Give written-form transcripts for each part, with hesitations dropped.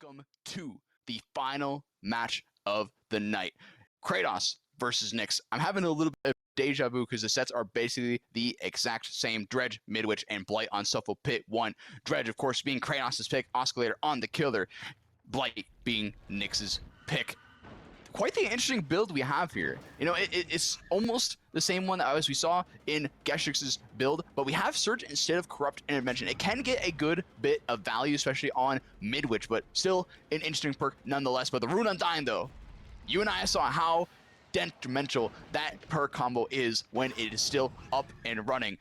welcome to the final match of the night. Kratos versus Nyx. I'm having a little bit of deja vu because the sets are basically the exact same. Dredge, Midwich, and Blight on Suffolk Pit 1. Dredge, of course, being Kratos' pick. Oscillator on the Killer. Blight being Nyx's pick. Quite the interesting build we have here. You know, it's almost the same one as we saw in Geshrix's build, but we have Surge instead of Corrupt Intervention. It can get a good bit of value, especially on Midwich, but still an interesting perk nonetheless. But the Rune Undying, though, you and I saw how detrimental that perk combo is when it is still up and running.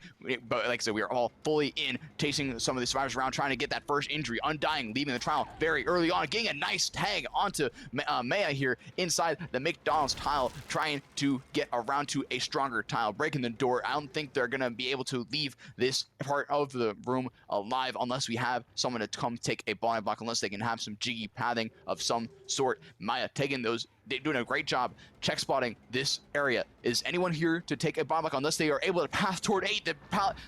But like I said, we are all fully in, chasing some of the survivors around, trying to get that first injury. Undying, leaving the trial very early on, getting a nice tag onto Maya here inside the McDonald's tile, trying to get around to a stronger tile, breaking the door. I don't think they're going to be able to leave this part of the room alive unless we have someone to come take a body block, unless they can have some jiggy pathing of some sort. Maya taking those, they're doing a great job check spotting this area. Is anyone here to take a bomb block unless they are able to pass toward 8?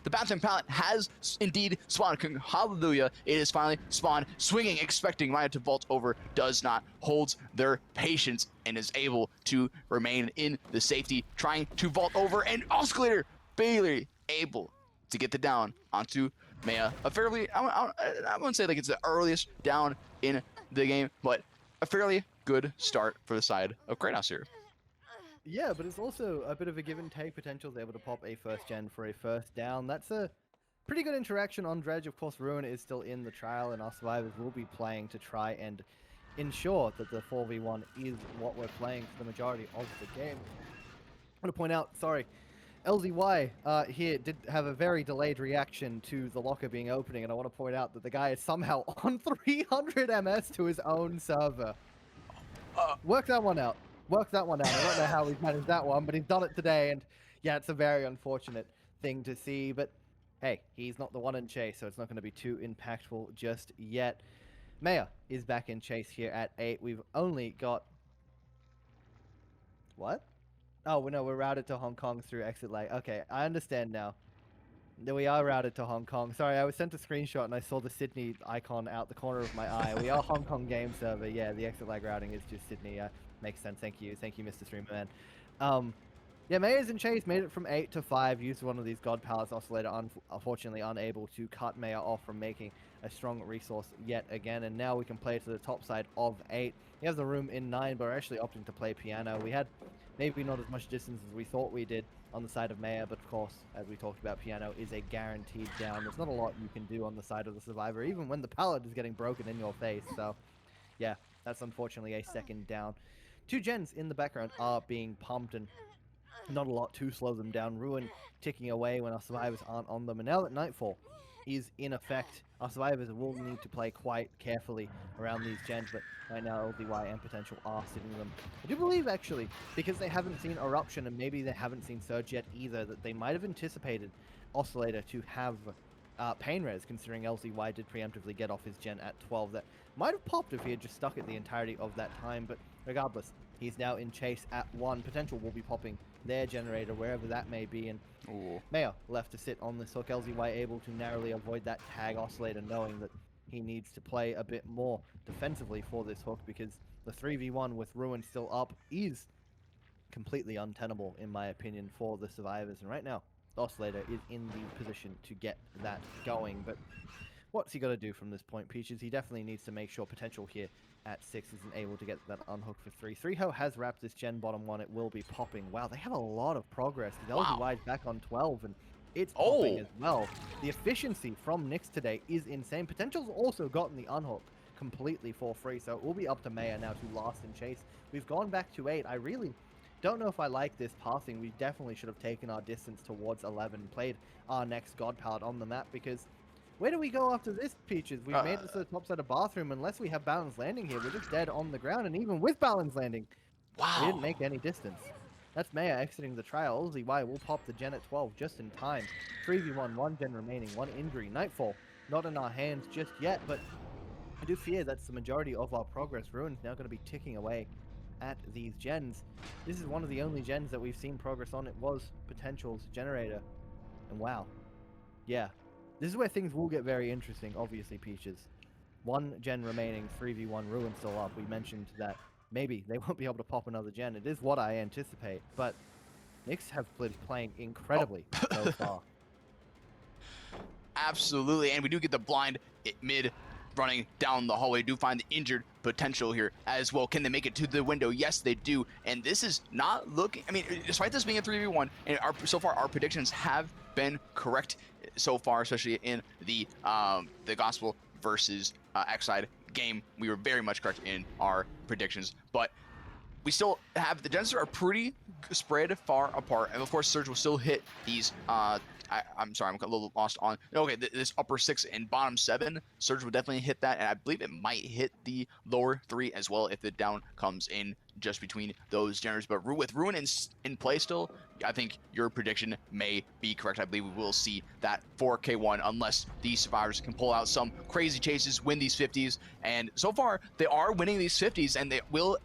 The bouncing pallet has indeed spawned. Hallelujah, it is finally spawned. Swinging, expecting Maya to vault over, does not, holds their patience and is able to remain in the safety, trying to vault over, and Oscillator barely able to get the down onto Maya. A fairly, I wouldn't say like it's the earliest down in the game, but a fairly good start for the side of Kratos here. Yeah, but it's also a bit of a give and take. Potential able to pop a first gen for a first down. That's a pretty good interaction on Dredge. Of course, Ruin is still in the trial, and our survivors will be playing to try and ensure that the 4v1 is what we're playing for the majority of the game. I want to point out, sorry, LZY here did have a very delayed reaction to the locker being opening, and I want to point out that the guy is somehow on 300 MS to his own server. Work that one out. Work that one out. I don't know how he's managed that one, but he's done it today, and yeah, it's a very unfortunate thing to see, but hey, he's not the one in chase, so it's not going to be too impactful just yet. Maya is back in chase here at 8. We've only got... What? Oh, no, we're routed to Hong Kong through exit lag. Okay, I understand now. We are routed to Hong Kong. Sorry, I was sent a screenshot and I saw the Sydney icon out the corner of my eye. We are Hong Kong game server. Yeah, the exit lag routing is just Sydney. Makes sense. Thank you. Thank you, Mr. Streamer Man. Yeah, Maya's in chase. Made it from 8 to 5. Used one of these God Palace Oscillator. Unfortunately unable to cut Maya off from making a strong resource yet again. And now we can play to the top side of 8. He has the room in 9, but we're actually opting to play piano. We had maybe not as much distance as we thought we did on the side of Maya, but of course, as we talked about, piano is a guaranteed down. There's not a lot you can do on the side of the survivor, even when the pallet is getting broken in your face. So, yeah, that's unfortunately a second down. 2 gens in the background are being pumped, and not a lot to slow them down. Ruin ticking away when our survivors aren't on them. And now that Nightfall is in effect, our survivors will need to play quite carefully around these gens, but right now LDY and Potential are sitting them. I do believe, actually, because they haven't seen Eruption and maybe they haven't seen Surge yet either, that they might have anticipated Oscillator to have Pain Res, considering LZY did preemptively get off his gen at 12. That might have popped if he had just stuck it the entirety of that time, but regardless, he's now in chase at 1. Potential will be popping their generator, wherever that may be, and Maya left to sit on this hook. LZY able to narrowly avoid that tag Oscillator, knowing that he needs to play a bit more defensively for this hook, because the 3v1 with Ruin still up is completely untenable, in my opinion, for the survivors. And right now, Oscillator is in the position to get that going, but what's he got to do from this point, Peaches? He definitely needs to make sure Potential here at 6 isn't able to get that unhook for 3. 3-Ho has wrapped this gen bottom 1. It will be popping. Wow, they have a lot of progress. LZY's back on 12, and it's popping as well. The efficiency from Nyx today is insane. Potential's also gotten the unhook completely for free, so it will be up to Maya now to last in chase. We've gone back to 8. I really don't know if I like this passing. We definitely should have taken our distance towards 11, played our next God Palette on the map, because where do we go after this, Peaches? We've made it to the top side of Bathroom. Unless we have Balance Landing here, we're just dead on the ground. And even with Balance Landing, we didn't make any distance. That's Maya exiting the trial. LZY will pop the gen at 12 just in time. 3v1, 1 gen remaining, 1 injury. Nightfall, not in our hands just yet, but I do fear that's the majority of our progress. Ruin's now going to be ticking away at these gens. This is one of the only gens that we've seen progress on. It was Potential's generator. And wow. Yeah. This is where things will get very interesting, obviously, Peaches. 1 gen remaining, 3v1 Ruin still up. We mentioned that maybe they won't be able to pop another gen. It is what I anticipate, but Knicks have been playing incredibly so far. Absolutely, and we do get the blind mid running down the hallway. Do find the injured potential here as well. Can they make it to the window? Yes, they do. And this is not looking. I mean, despite this being a 3v1, and so far our predictions have been correct so far, especially in the Gospel versus X-Side game. We were very much correct in our predictions, but we still have the gens are pretty spread far apart, and of course Surge will still hit these I'm sorry, I'm a little lost on. Okay, this upper 6 and bottom 7, Surge would definitely hit that, and I believe it might hit the lower 3 as well if the down comes in just between those genres. But with Ruin in play still, I think your prediction may be correct. I believe we will see that 4K1 unless these survivors can pull out some crazy chases, win these 50s, and so far they are winning these 50s, and they will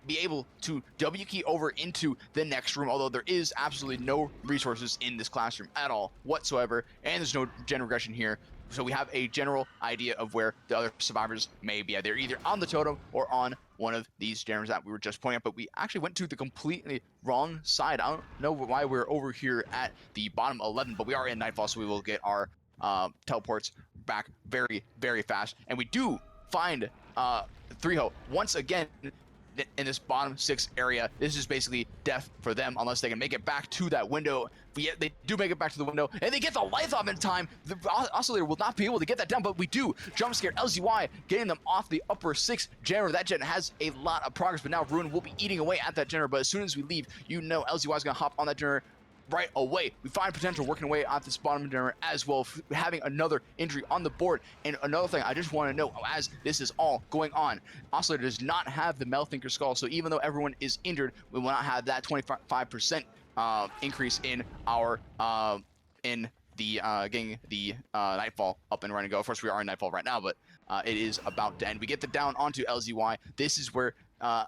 be able to W key over into the next room, although there is absolutely no resources in this classroom at all whatsoever, and there's no gen regression here. So we have a general idea of where the other survivors may be. They're either on the totem or on one of these genres that we were just pointing out, but we actually went to the completely wrong side. I don't know why we're over here at the bottom 11, but we are in Nightfall, so we will get our teleports back very, very fast. And we do find 3-Ho once again in this bottom 6 area. This is basically death for them unless they can make it back to that window. They do make it back to the window, and they get the life off in time. The Oscillator will not be able to get that down, but we do. Jump scare LZY, getting them off the upper 6 generator. That gen has a lot of progress, but now Ruin will be eating away at that generator. But as soon as we leave, you know LZY is going to hop on that generator right away. We find potential working away at this bottom generator as well, having another injury on the board. And another thing I just want to know, as this is all going on, Oscillator does not have the Melthinker Skull, so even though everyone is injured, we will not have that 25% increase in our getting the Nightfall up and running. Go. Of course, we are in Nightfall right now, but it is about to end. We get the down onto LZY. This is where I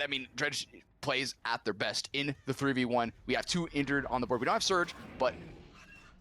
mean, Dredge plays at their best in the 3v1. We have 2 injured on the board. We don't have Surge, but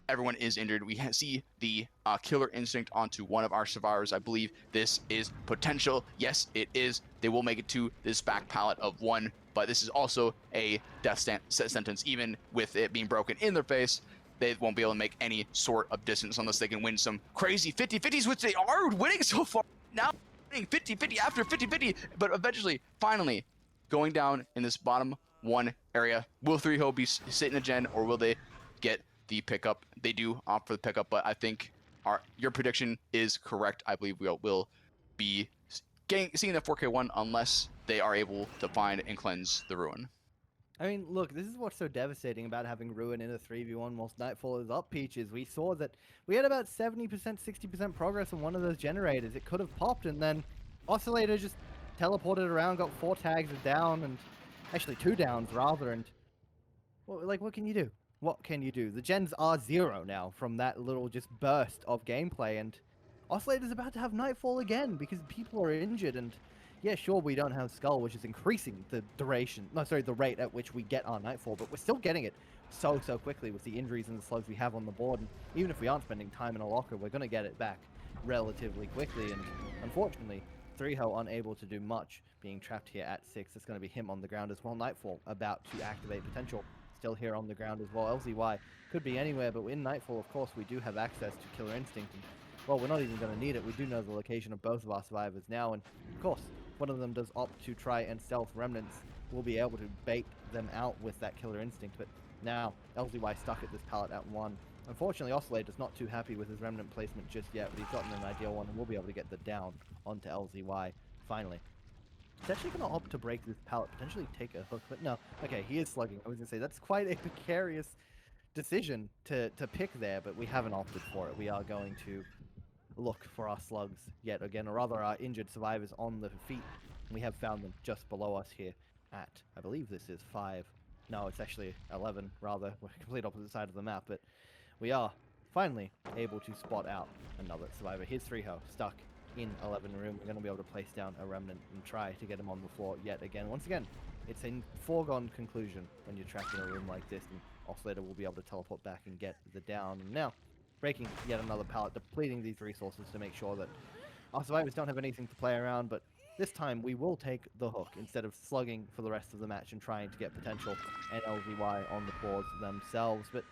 everyone is injured. We see the Killer Instinct onto one of our survivors. I believe this is potential. Yes, it is. They will make it to this back pallet of 1, but this is also a death sentence. Even with it being broken in their face, they won't be able to make any sort of distance unless they can win some crazy 50-50s, which they are winning so far. Now winning 50-50 after 50-50, but eventually, finally, going down in this bottom 1 area. Will 3-Ho be sitting a gen, or will they get the pickup? They do opt for the pickup, but I think your prediction is correct. I believe we will be seeing the 4K1 unless they are able to find and cleanse the Ruin. I mean, look, this is what's so devastating about having Ruin in a 3v1 whilst Nightfall is up, Peaches. We saw that we had about 70%, 60% progress on one of those generators. It could have popped, and then Oscillator just teleported around, got 4 tags down, and actually 2 downs, rather, and well, like, what can you do? What can you do? The gens are 0 now from that little just burst of gameplay, and Oscillator's about to have Nightfall again because people are injured, and yeah, sure, we don't have Skull, which is increasing the the rate at which we get our Nightfall, but we're still getting it so quickly with the injuries and the slugs we have on the board, and even if we aren't spending time in a locker, we're going to get it back relatively quickly, and unfortunately, 3-Ho unable to do much, being trapped here at 6. It's going to be him on the ground as well. Nightfall about to activate potential, still here on the ground as well. LZY could be anywhere, but in Nightfall, of course, we do have access to Killer Instinct, and well, we're not even going to need it. We do know the location of both of our survivors now, and of course, one of them does opt to try and stealth Remnants. We'll be able to bait them out with that Killer Instinct, but now LZY stuck at this pallet at 1. Unfortunately, Oscillator's not too happy with his Remnant placement just yet, but he's gotten an ideal one, and we'll be able to get the down onto LZY finally. He's actually going to opt to break this pallet, potentially take a hook, but no. Okay, he is slugging. I was going to say, that's quite a precarious decision to pick there, but we haven't opted for it. We are going to look for our slugs yet again, or rather our injured survivors on the feet. We have found them just below us here at, I believe this is 5. No, it's actually 11, rather. We're complete opposite side of the map, but we are finally able to spot out another survivor. Here's 3-Ho, stuck in 11 room. We're going to be able to place down a Remnant and try to get him on the floor yet again. Once again, it's a foregone conclusion when you're trapped in a room like this, and Oscillator will be able to teleport back and get the down. And now, breaking yet another pallet, depleting these resources to make sure that Our survivors don't have anything to play around, but this time we will take the hook instead of slugging for the rest of the match and trying to get potential and LZY on the boards themselves. But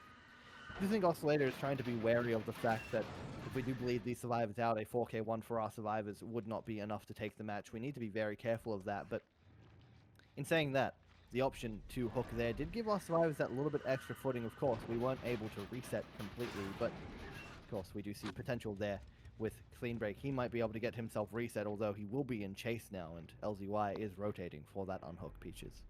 I do think Oscillator is trying to be wary of the fact that if we do bleed these survivors out, a 4k1 for our survivors would not be enough to take the match. We need to be very careful of that, but in saying that, the option to hook there did give our survivors that little bit extra footing. Of course, we weren't able to reset completely, but of course we do see potential there with Clean Break. He might be able to get himself reset, although he will be in chase now, and LZY is rotating for that unhook Peaches.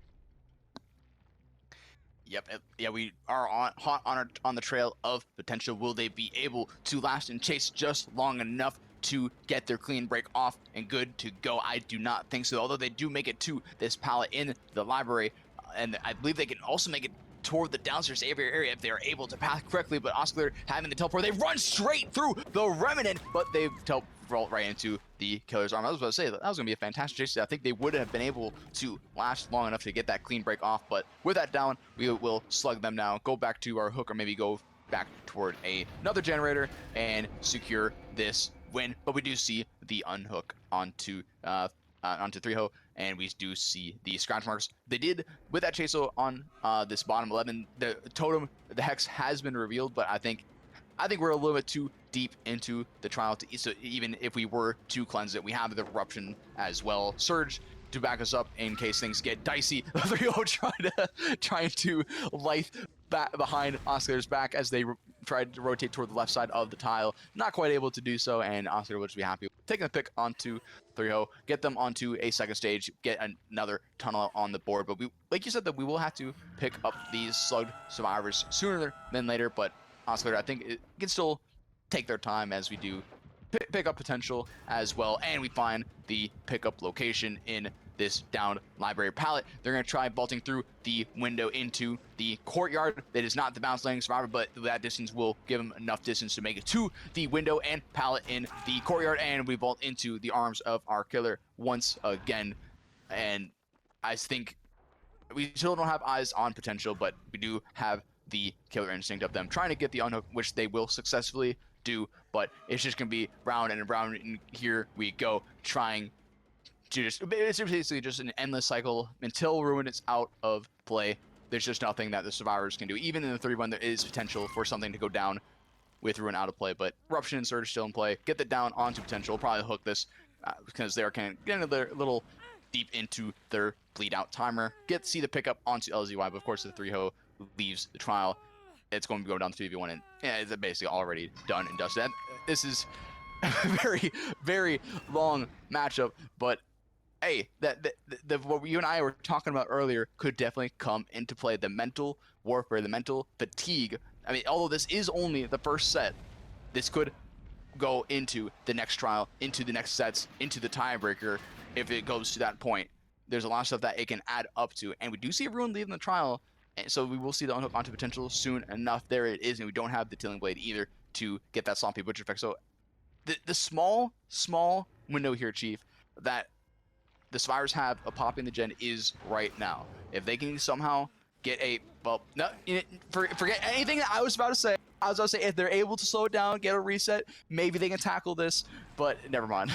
Yep, yeah, we are hot on the trail of potential. Will they be able to last and chase just long enough to get their clean break off and good to go? I do not think so, although they do make it to this pallet in the library, and I believe they can also make it toward the downstairs area if they are able to path correctly. But Oscar having the teleport, they run straight through the remnant, but they roll right into the killer's arm. I was about to say that was going to be a fantastic chase. I think they would have been able to last long enough to get that clean break off, but with that down, we will slug them now, go back to our hook, or maybe go back toward another generator and secure this win. But we do see the unhook onto 3-ho, and we do see the scratch marks. They did with that chase on this bottom 11. The totem, the hex has been revealed, but I think we're a little bit too deep into the trial so even if we were to cleanse it, we have the eruption as well. Surge to back us up in case things get dicey. 3-ho trying to light back behind Oscar's back as they tried to rotate toward the left side of the tile. Not quite able to do so, and Oscar will just be happy taking the pick onto 3-ho, get them onto a second stage, get another tunnel on the board. But we, like you said, that we will have to pick up these slugged survivors sooner than later. But Oscar, I think it can still take their time as we do pick up potential as well. And we find the pickup location in this downed library pallet. They're going to try bolting through the window into the courtyard. That is not the bounce landing survivor, but that distance will give them enough distance to make it to the window and pallet in the courtyard. And we bolt into the arms of our killer once again. And I think we still don't have eyes on potential, but we do have the killer instinct of them trying to get the unhook, which they will successfully do. But it's just going to be round and round, and here we go, trying to it's basically just an endless cycle until Ruin is out of play. There's just nothing that the survivors can do. Even in the 31, there is potential for something to go down with Ruin out of play, but Eruption and Surge still in play. Get the down onto potential. We'll probably hook this because they're kind of getting a little deep into their bleed out timer. See the pickup onto LZY, but of course the 3-ho leaves the trial. It's going to go down to 2v1, and yeah, it's basically already done and dusted. This is a very, very long matchup, but hey, what you and I were talking about earlier could definitely come into play. The mental warfare, the mental fatigue. I mean, although this is only the first set, this could go into the next trial, into the next sets, into the tiebreaker if it goes to that point. There's a lot of stuff that it can add up to, and we do see everyone leaving the trial, and so we will see the unhook onto potential soon enough. There it is, and we don't have the Tilling Blade either to get that Sloppy Butcher effect. So the small window here, Chief, that the survivors have of popping the gen is right now. If they can somehow get forget anything that I was about to say. I was about to say, if they're able to slow it down, get a reset, maybe they can tackle this, but never mind.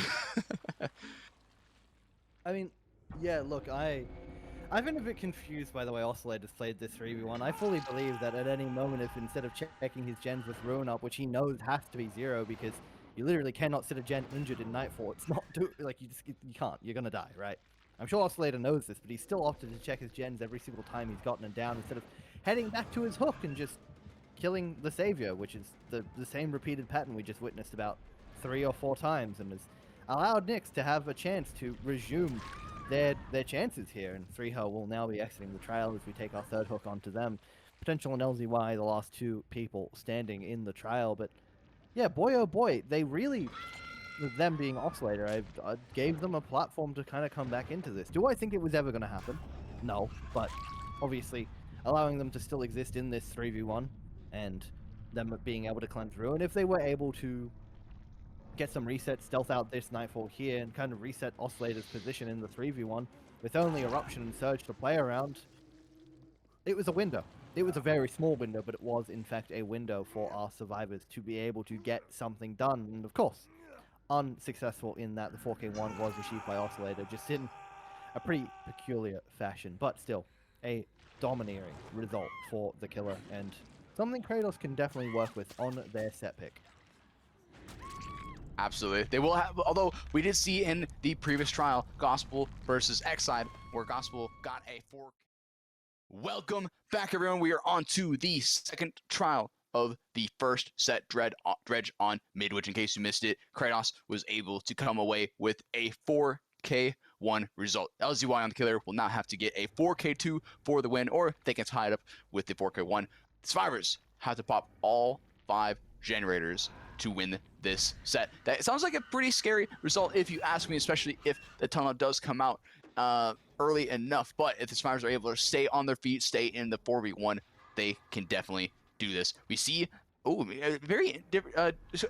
I mean, yeah, look, I've been a bit confused by the way Oscillator's played this 3v1. I fully believe that at any moment, if instead of checking his gens with Ruin up, which he knows has to be 0 because you literally cannot sit a gen injured in Nightfall. It's not like you can't. You're gonna die, right? I'm sure Oscillator knows this, but he's still opted to check his gens every single time he's gotten it down instead of heading back to his hook and just killing the Savior, which is the same repeated pattern we just witnessed about 3 or 4 times, and has allowed Nyx to have a chance to resume their chances here. And 3-ho will now be exiting the trial as we take our third hook onto them. Potential and LZY, the last 2 people standing in the trial, but yeah, boy oh boy, they really, with them being Oscillator, I gave them a platform to kind of come back into this. Do I think it was ever going to happen? No, but obviously allowing them to still exist in this 3v1 and them being able to cleanse through, and if they were able to get some reset, stealth out this Nightfall here, and kind of reset Oscillator's position in the 3v1 with only Eruption and Surge to play around, it was a window. It was a very small window, but it was in fact a window for our survivors to be able to get something done. And of course, unsuccessful in that the 4K1 was achieved by Oscillator, just in a pretty peculiar fashion, but still a domineering result for the killer, and something Kratos can definitely work with on their set pick. Absolutely. They will have, although we did see in the previous trial, Gospel versus X-Side, where Gospel got a 4. Welcome back, everyone. We are on to the second trial of the first set dredge on Midwich. In case you missed it, Kratos was able to come away with a 4K1 result. LZY on the killer will now have to get a 4K2 for the win, or they can tie it up with the 4K1. The survivors have to pop all 5 generators to win this set. That sounds like a pretty scary result if you ask me, especially if the tunnel does come out early enough. But if the survivors are able to stay on their feet, stay in the 4v1, they can definitely do this. We see a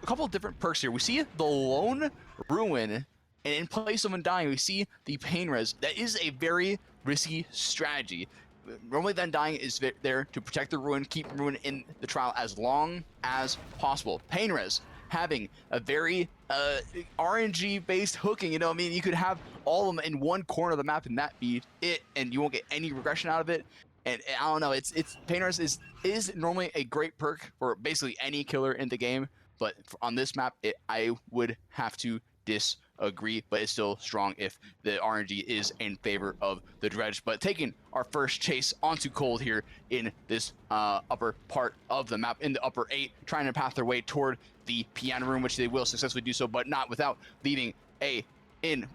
couple of different perks here. We see the Lone Ruin, and in place of Undying, we see the Pain Res. That is a very risky strategy. Normally, the Undying is there to protect the Ruin, keep Ruin in the trial as long as possible. Pain Res having a very RNG-based hooking. You know, I mean, you could have all of them in one corner of the map and that be it, and you won't get any regression out of it. And I don't know, it's Pain Res is normally a great perk for basically any killer in the game, but on this map, I would have to disagree, but it's still strong if the RNG is in favor of the dredge. But taking our first chase onto Cold here in this upper part of the map, in the upper 8, trying to path their way toward the piano room, which they will successfully do so, but not without leaving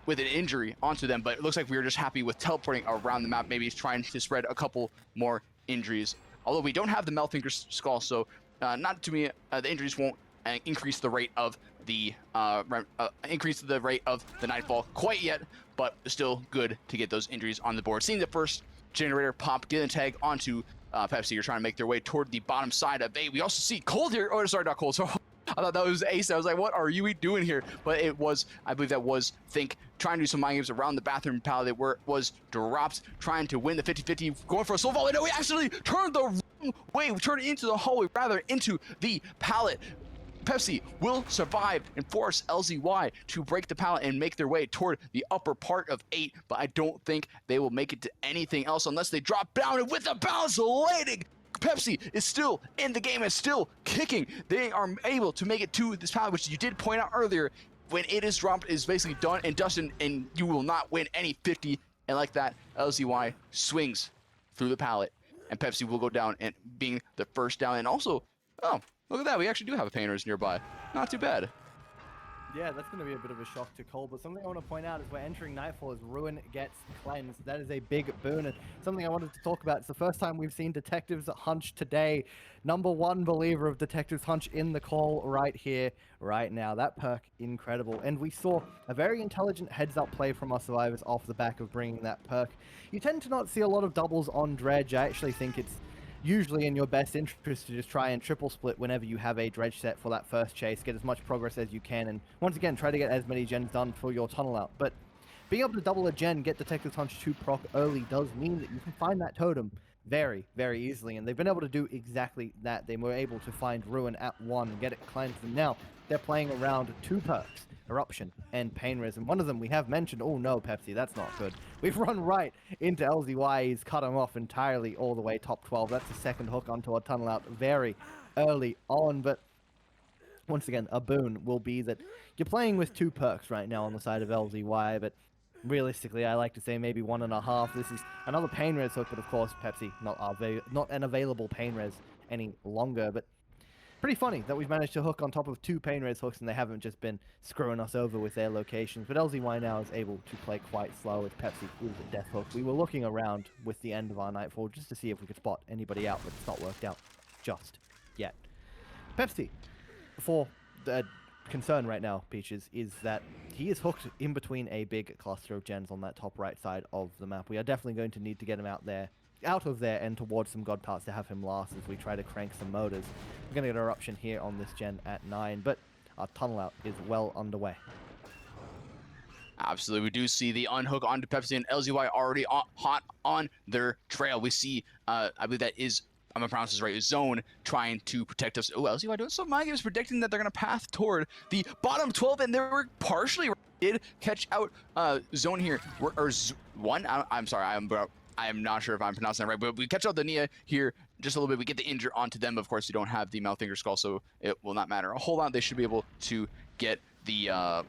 with an injury onto them. But it looks like we were just happy with teleporting around the map, maybe trying to spread a couple more injuries. Although we don't have the Melfinger Skull, so not to me, the injuries won't increase the rate of the Nightfall quite yet, but still good to get those injuries on the board. Seeing the first generator pop, get a tag onto Pepsi. You're trying to make their way toward the bottom side of A. We also see Cold here. Oh, sorry, not Cold. So I thought that was Ace. I was like, what are you doing here? But it was, I believe that was Think, trying to do some mind games around the bathroom pallet where it was dropped, trying to win the 50-50, going for a soul volley. No, we actually turned the wrong way. We turned it into the hallway, rather into the pallet. Pepsi will survive and force LZY to break the pallet and make their way toward the upper part of 8, but I don't think they will make it to anything else unless they drop down, and with the balance landing, Pepsi is still in the game and still kicking. They are able to make it to this pallet, which you did point out earlier, when it is dropped, is basically done and dusted, and you will not win any 50, and like that, LZY swings through the pallet, and Pepsi will go down and being the first down, and also, oh, look at that, we actually do have a Pain Res nearby. Not too bad. Yeah, that's going to be a bit of a shock to Cole, but something I want to point out is we're entering Nightfall as Ruin gets cleansed. That is a big boon, and something I wanted to talk about. It's the first time we've seen Detectives Hunch today. #1 believer of Detectives Hunch in the call right here, right now. That perk, incredible. And we saw a very intelligent heads-up play from our survivors off the back of bringing that perk. You tend to not see a lot of doubles on Dredge. I actually think it's usually in your best interest to just try and triple split whenever you have a dredge set for that first chase, get as much progress as you can, and once again, try to get as many gens done for your tunnel out. But being able to double a gen, get Detective Hunch 2 proc early does mean that you can find that totem very, very easily, and they've been able to do exactly that. They were able to find Ruin at 1 and get it cleansed, and now they're playing around 2 perks, Eruption and Pain Res, and one of them we have mentioned. Oh no, Pepsi, that's not good. We've run right into LZY. He's cut him off entirely all the way top 12. That's the second hook onto a tunnel out very early on, but once again, a boon will be that you're playing with 2 perks right now on the side of LZY, but realistically, I like to say maybe 1.5. This is another Pain Res hook, but of course, Pepsi, not an available Pain Res any longer, but pretty funny that we've managed to hook on top of 2 Pain Res hooks and they haven't just been screwing us over with their locations. But LZY now is able to play quite slow with Pepsi with the death hook. We were looking around with the end of our Nightfall just to see if we could spot anybody out, but it's not worked out just yet. Pepsi, for the concern right now, Peaches, is that he is hooked in between a big cluster of gens on that top right side of the map. We are definitely going to need to get him out of there and towards some god parts to have him last as we try to crank some motors. We're going to get an eruption here on this gen at 9, but our tunnel out is well underway. Absolutely, we do see the unhook onto Pepsi and LZY already hot on their trail. We see, I believe that is I'm gonna pronounce this right, zone trying to protect us. Oh, LCY doing some mind games predicting that they're gonna path toward the bottom 12, and they were partially did catch out zone here, or one. I'm sorry, I'm not sure if I'm pronouncing that right, but we catch out the Nia here just a little bit. We get the injure onto them. Of course, you don't have the Malfinger Skull, so it will not matter a whole lot. They should be able to get the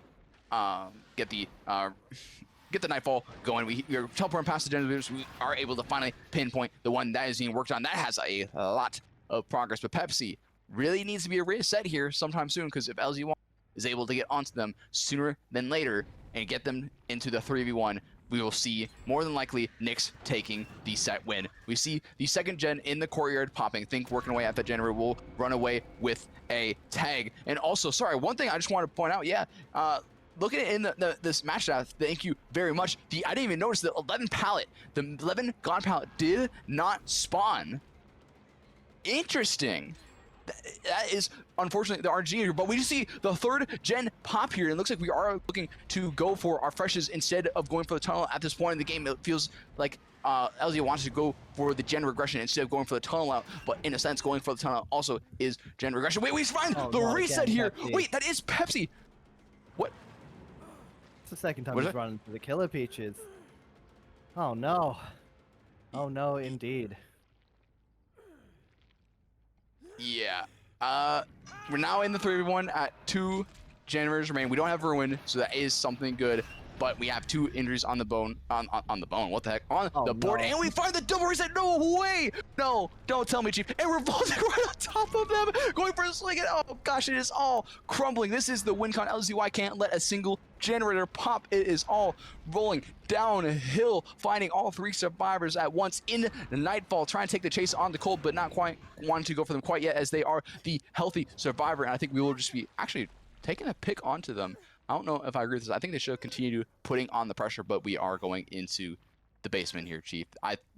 get the Nightfall going. We're teleporting past the generators. We are able to finally pinpoint the one that is being worked on. That has a lot of progress, but Pepsi really needs to be a reset here sometime soon, because if LZ1 is able to get onto them sooner than later and get them into the 3v1, we will see more than likely Nyx taking the set win. We see the second gen in the courtyard popping. Think working away at that generator will run away with a tag. And also, sorry, one thing I just want to point out, looking in this match stats, thank you very much. I didn't even notice the 11 pallet, the 11 god pallet did not spawn. Interesting. That is unfortunately the RG here, but we just see the third gen pop here, and it looks like we are looking to go for our freshes instead of going for the tunnel at this point in the game. It feels like LZ wants to go for the gen regression instead of going for the tunnel out, but in a sense, going for the tunnel also is gen regression. Wait, we find the reset here. Pepsi. Wait, that is Pepsi. What? It's the second time he's run into the Killer Peaches. Oh no. Oh no, indeed. Yeah. We're now in the 3v1 at 2 generators remain. We don't have Ruin, so that is something good. But we have 2 injuries on the bone. On the bone. What the heck? On the board. And we find the double reset. No way. No. Don't tell me, Chief. And we're vaulting right on top of them. Going for a swing. And oh gosh, it is all crumbling. This is the WinCon. LZY can't let a single generator pop. It is all rolling downhill, finding all 3 survivors at once in the Nightfall, trying to take the chase on the Cold, but not quite wanting to go for them quite yet, as they are the healthy survivor. And I think we will just be actually taking a pick onto them. I don't know if I agree with this. I think they should continue putting on the pressure, but we are going into the basement here, Chief.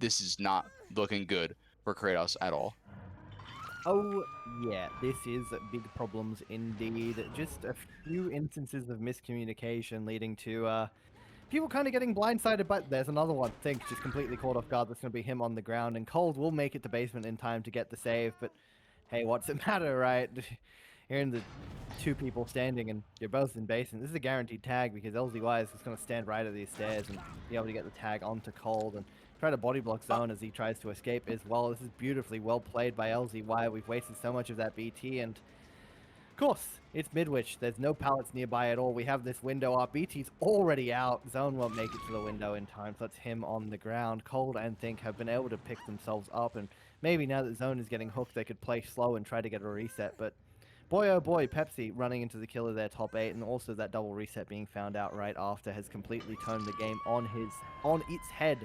This is not looking good for Kratos at all. Oh, yeah, this is big problems indeed. Just a few instances of miscommunication leading to people kind of getting blindsided, but there's another one. Think just completely caught off guard. That's going to be him on the ground, and Cold will make it to basement in time to get the save, but hey, what's it matter, right? You're in the 2 people standing, and you're both in basement. This is a guaranteed tag because LZY is just going to stand right at these stairs and be able to get the tag onto Cold and try to body block Zone as he tries to escape as well. This is beautifully well played by LZY. We've wasted so much of that BT, and of course, it's Midwich. There's no pallets nearby at all. We have this window up. BT's already out. Zone won't make it to the window in time, so that's him on the ground. Cold and Think have been able to pick themselves up, and maybe now that Zone is getting hooked, they could play slow and try to get a reset, but boy, oh boy, Pepsi running into the killer there, top 8, and also that double reset being found out right after has completely turned the game on its head.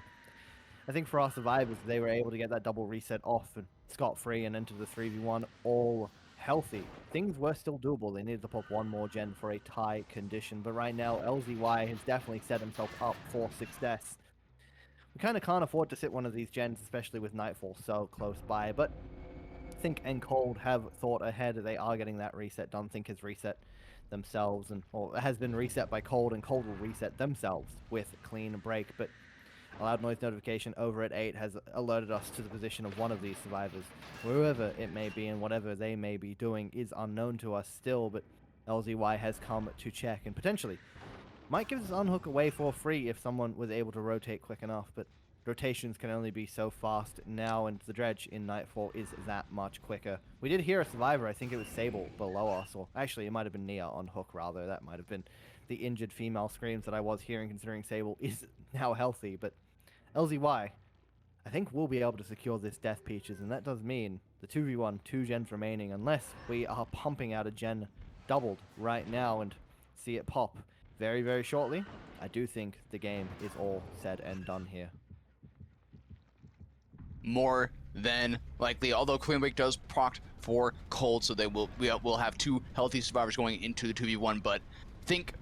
I think for our survivors, they were able to get that double reset off and scot-free and enter the 3v1 all healthy. Things were still doable. They needed to pop 1 more gen for a tie condition, but right now, LZY has definitely set himself up for success. We kind of can't afford to sit one of these gens, especially with Nightfall so close by, but Think and Cold have thought ahead. They are getting that reset done. Think has reset themselves, or has been reset by Cold, and Cold will reset themselves with a clean break. But a loud noise notification over at 8 has alerted us to the position of one of these survivors. Wherever it may be and whatever they may be doing is unknown to us still, but LZY has come to check and potentially might give this unhook away for free if someone was able to rotate quick enough, but rotations can only be so fast now, and the dredge in Nightfall is that much quicker. We did hear a survivor. I think it was Sable below us, or actually it might have been Nia on hook rather. That might have been the injured female screams that I was hearing, considering Sable is now healthy. But LZY, I think we'll be able to secure this Death Peaches, and that does mean the 2v1, 2 gens remaining, unless we are pumping out a gen doubled right now and see it pop very, very shortly. I do think the game is all said and done here. More than likely, although Queen Wake does proc for Cold, so we'll have 2 healthy survivors going into the 2v1, but Think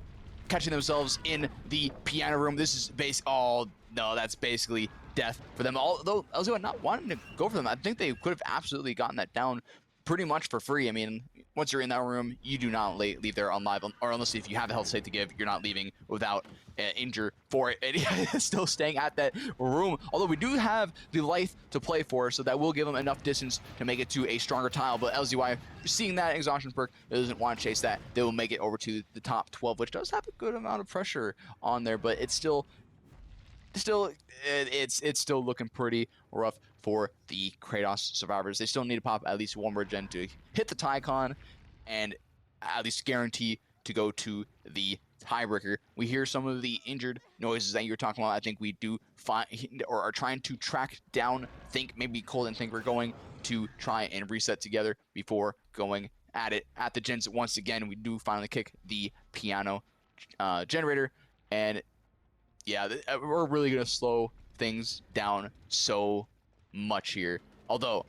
catching themselves in the piano room. This is oh no, that's basically death for them. Although LZY not wanting to go for them, I think they could have absolutely gotten that down pretty much for free. I mean, once you're in that room, you do not leave there unlive, or unless if you have a health save to give, you're not leaving without injure for it. And he's still staying at that room. Although we do have the life to play for, so that will give him enough distance to make it to a stronger tile. But LZY, seeing that exhaustion perk, doesn't want to chase that. They will make it over to the top 12, which does have a good amount of pressure on there, but it's still it's still looking pretty rough for the Kratos survivors. They still need to pop at least one more gen to hit the Tycon and at least guarantee to go to the tiebreaker. We hear some of the injured noises that you were talking about. I think we do find or are trying to track down Think. Maybe Cold and Think we're going to try and reset together before going at it at the gens once again. We do finally kick the piano generator, and yeah, we're really gonna slow things down so much here. Although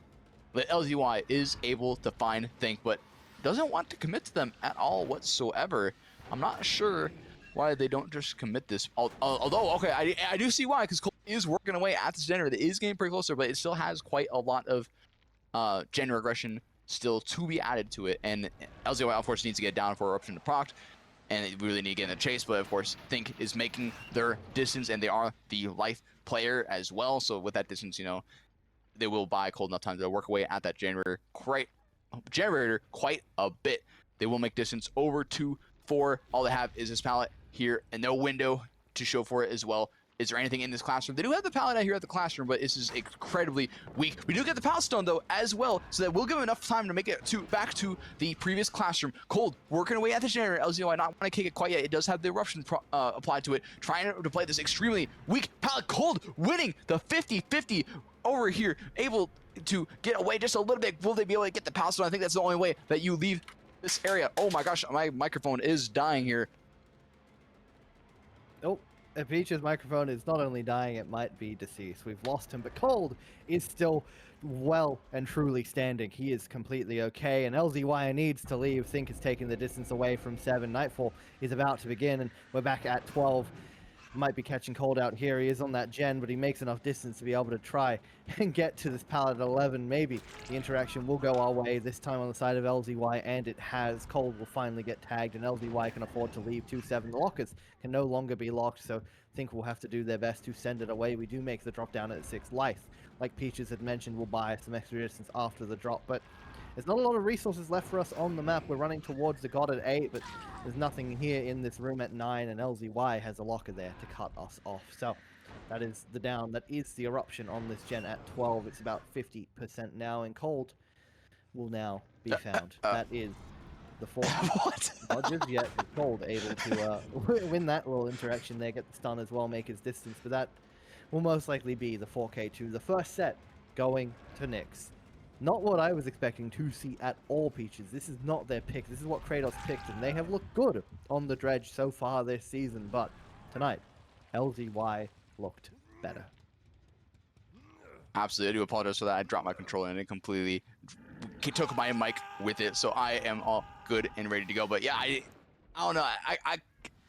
the LZY is able to find Think, but doesn't want to commit to them at all whatsoever. I'm not sure why they don't just commit this. Although, okay, I do see why, because Cole is working away at this generator. It is getting pretty closer, but it still has quite a lot of gen regression still to be added to it. And LZY, of course, needs to get down for eruption to proc, and we really need to get in the chase. But of course, Think is making their distance, and they are the life player as well. So with that distance, you know, they will buy Cold enough time to work away at that generator quite a bit. They will make distance over to 4. All they have is this pallet here and no window to show for it as well. Is there anything in this classroom? They do have the pallet out here at the classroom, but this is incredibly weak. We do get the pallet stone though as well, so that we'll give them enough time to make it back to the previous classroom. Cold working away at the generator. LZY not want to kick it quite yet. It does have the eruption applied to it, trying to play this extremely weak pallet. Cold winning the 50-50 over here, able to get away just a little bit. Will they be able to get the pallet stone? I think that's the only way that you leave this area. Oh my gosh, my microphone is dying here. Oh, Peach's microphone is not only dying, it might be deceased. We've lost him, but Cold is still well and truly standing. He is completely okay, and LZY needs to leave. Think is taking the distance away from 7. Nightfall is about to begin, and we're back at 12. Might be catching Cold out here. He is on that gen, but he makes enough distance to be able to try and get to this pallet at 11. Maybe the interaction will go our way, this time on the side of LZY, and it has. Cold will finally get tagged, and LZY can afford to leave 2-7. The lockers can no longer be locked, so Think will have to do their best to send it away. We do make the drop down at 6. Life, like Peaches had mentioned, will buy some extra distance after the drop, but there's not a lot of resources left for us on the map. We're running towards the god at 8, but there's nothing here in this room at 9, and LZY has a locker there to cut us off. So that is the down. That is the eruption on this gen at 12. It's about 50% now, and Cold will now be found. That is the 4. What? Not just yet, but Cold able to win that little interaction there, get the stun as well, make his distance, but that will most likely be the 4K2. The first set going to Nyx. Not what I was expecting to see at all, Peaches. This is not their pick. This is what Kratos picked, and they have looked good on the dredge so far this season. But tonight, LZY looked better. Absolutely, I do apologize for that. I dropped my controller and it completely took my mic with it, so I am all good and ready to go. But yeah, I don't know.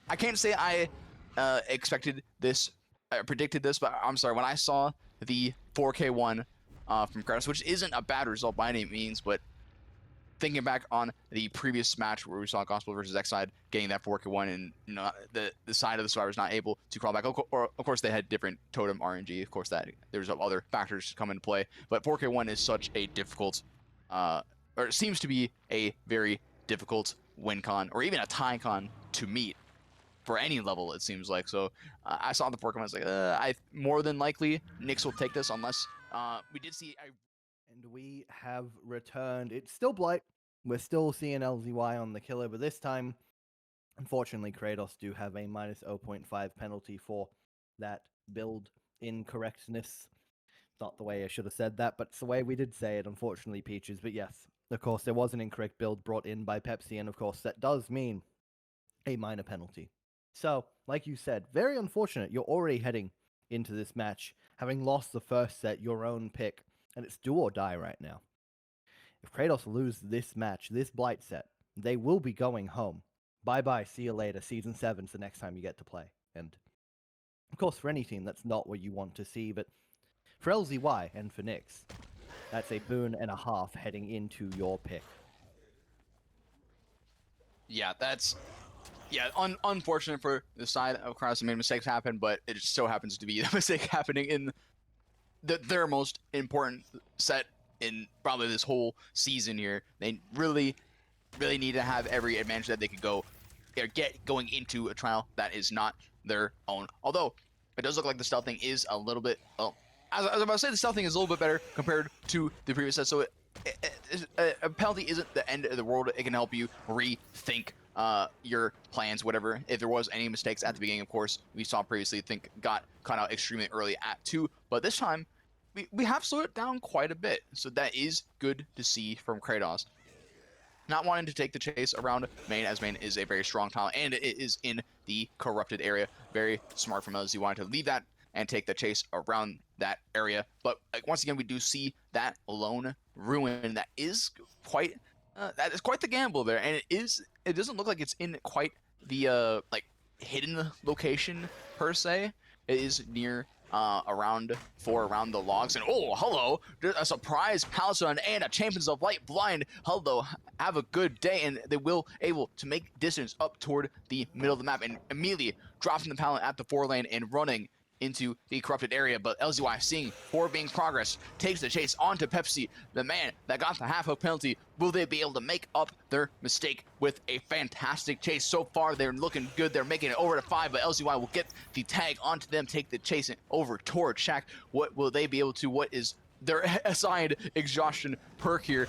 I can't say I expected this, predicted this, but I'm sorry. When I saw the 4K1 from Kratos, which isn't a bad result by any means, but thinking back on the previous match where we saw Gospel versus X-Side getting that 4K1, and you know the side of the survivors not able to crawl back. Or of course they had different totem RNG. Of course that there's other factors come into play, but 4K1 is such a difficult, or it seems to be a very difficult win con or even a tie con to meet for any level, it seems like. So I saw the 4K1, I was like, I more than likely Nyx will take this unless we did see. And we have returned. It's still Blight. We're still seeing LZY on the killer, but this time, unfortunately, Kratos do have a minus 0.5 penalty for that build incorrectness. Not the way I should have said that, but it's the way we did say it, unfortunately, Peaches. But yes, of course, there was an incorrect build brought in by Pepsi, and of course, that does mean a minor penalty. So, like you said, very unfortunate. You're already heading into this match, having lost the first set, your own pick, and it's do or die right now. If Kratos lose this match, this Blight set, they will be going home. Bye-bye, see you later. Season 7's the next time you get to play. And, of course, for any team, that's not what you want to see, but for LZY and for Nyx, that's a boon and a half heading into your pick. Yeah, that's unfortunate for the side of Kratos. I mean, mistakes happen, but it just so happens to be the mistake happening in their most important set in probably this whole season here. They really need to have every advantage that they could go or get going into a trial that is not their own. Although it does look like the stealthing is a little bit. Well, as I was about to say, the stealthing is a little bit better compared to the previous set. So a penalty isn't the end of the world. It can help you rethink your plans, whatever. If there was any mistakes at the beginning, of course, we saw previously, I think got caught out extremely early at 2, but this time we have slowed it down quite a bit. So that is good to see from Kratos. Not wanting to take the chase around main, as main is a very strong tile, and it is in the corrupted area. Very smart from LZ wanted to leave that and take the chase around that area. But once again, we do see that lone ruin that is quite the gamble there, and it doesn't look like it's in quite the like hidden location per se. It is near around the logs, and oh, hello, a surprise Palisade and a Champions of Light blind. Hello, have a good day, and they will able to make distance up toward the middle of the map, and immediately dropping the pallet at the 4 lane and running into the corrupted area. But LZY, seeing 4 being progress, takes the chase onto Pepsi, the man that got the half-hook penalty. Will they be able to make up their mistake with a fantastic chase? So far, they're looking good. They're making it over to 5, but LZY will get the tag onto them, take the chase over toward Shaq. What will they be able to? What is their assigned exhaustion perk here?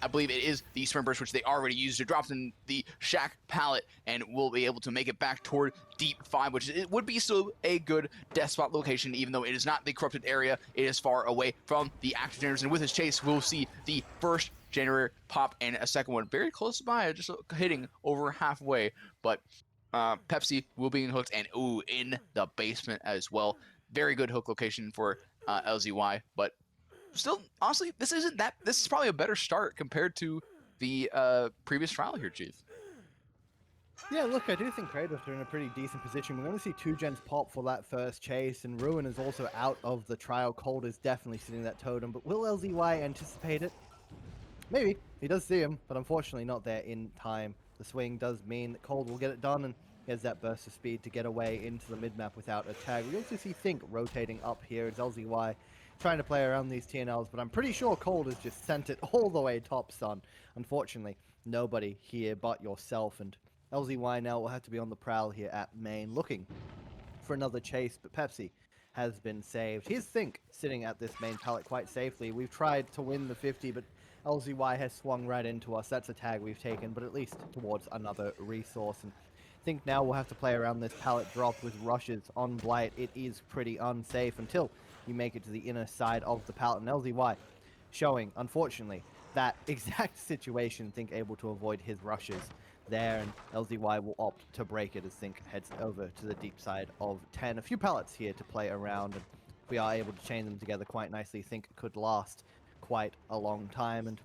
I believe it is the sprint burst, which they already used to drop in the Shaq pallet, and will be able to make it back toward deep 5, which it would be still a good death spot location, even though it is not the corrupted area. It is far away from the active generators, and with his chase, we'll see the first generator pop and a second one very close by, just hitting over halfway. But Pepsi will be hooked, and ooh, in the basement as well. Very good hook location for LZY, but still, honestly, this is probably a better start compared to the previous trial here, Chief. Yeah, look, I do think Kratos are in a pretty decent position. We're going to see 2 gens pop for that first chase, and Ruin is also out of the trial. Cold is definitely sitting that totem, but will LZY anticipate it? Maybe. He does see him, but unfortunately not there in time. The swing does mean that Cold will get it done, and he has that burst of speed to get away into the mid-map without a tag. We also see Think rotating up here. It's LZY trying to play around these TNLs, but I'm pretty sure Cold has just sent it all the way top, son. Unfortunately, nobody here but yourself, and LZY now will have to be on the prowl here at main, looking for another chase, but Pepsi has been saved. Here's Think sitting at this main pallet quite safely. We've tried to win the 50, but LZY has swung right into us. That's a tag we've taken, but at least towards another resource. And I think now we'll have to play around this pallet drop with rushes on Blight. It is pretty unsafe until you make it to the inner side of the pallet. And LZY showing, unfortunately, that exact situation. Think able to avoid his rushes there, and LZY will opt to break it as Think heads over to the deep side of 10. A few pallets here to play around, and if we are able to chain them together quite nicely, Think could last quite a long time. And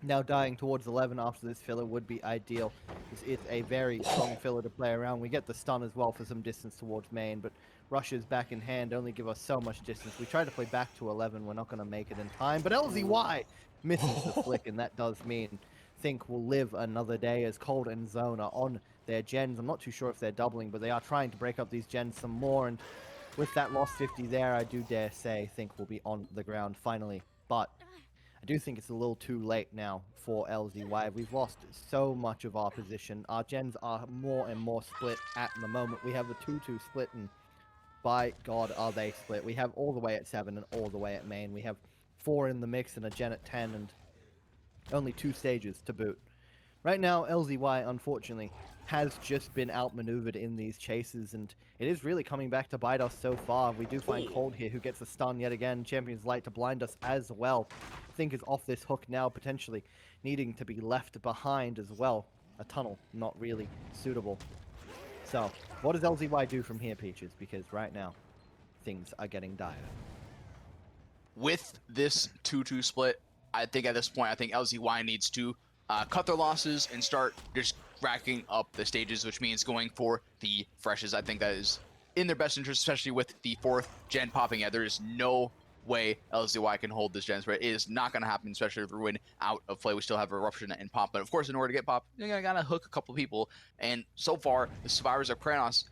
now dying towards 11 after this filler would be ideal. This is a very strong filler to play around. We get the stun as well for some distance towards main, but rushes back in hand only give us so much distance. We try to play back to 11. We're not going to make it in time, but LZY misses the flick, and that does mean Think will live another day as Cold and Zone are on their gens. I'm not too sure if they're doubling, but they are trying to break up these gens some more, and with that lost 50 there, I do dare say Think will be on the ground finally. But I do think it's a little too late now for LZY. We've lost so much of our position. Our gens are more and more split at the moment. We have a 2-2 split, and by God, are they split. We have all the way at 7 and all the way at main. We have 4 in the mix and a gen at 10, and only 2 stages to boot. Right now, LZY, unfortunately, has just been outmaneuvered in these chases, and it is really coming back to bite us so far. We do find Cold here, who gets a stun yet again. Champion's Light to blind us as well. Think is off this hook now, potentially needing to be left behind as well. A tunnel, not really suitable. So, what does LZY do from here, Peaches? Because right now, things are getting dire. With this 2-2 split, I think at this point, I think LZY needs to cut their losses and start just racking up the stages, which means going for the freshes. I think that is in their best interest, especially with the 4th gen popping out. There is no way LZY can hold this gen spread. It is not going to happen, especially if we win out of play. We still have Eruption and Pop, but of course, in order to get Pop, you're going to hook a couple people. And so far, the survivors of Kratos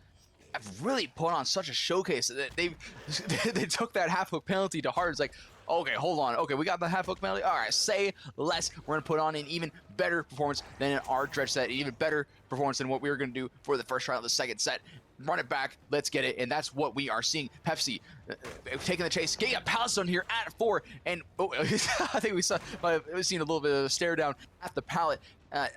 have really put on such a showcase that they took that half hook penalty to heart. It's like, okay, hold on. Okay, we got the half hook penalty. All right, say less. We're gonna put on an even better performance than in our dredge set, an even better performance than what we were gonna do for the first round of the second set. Run it back, let's get it, and that's what we are seeing. Pepsi taking the chase, getting a palace zone here at 4, and I think we we've seen a little bit of a stare down at the pallet. I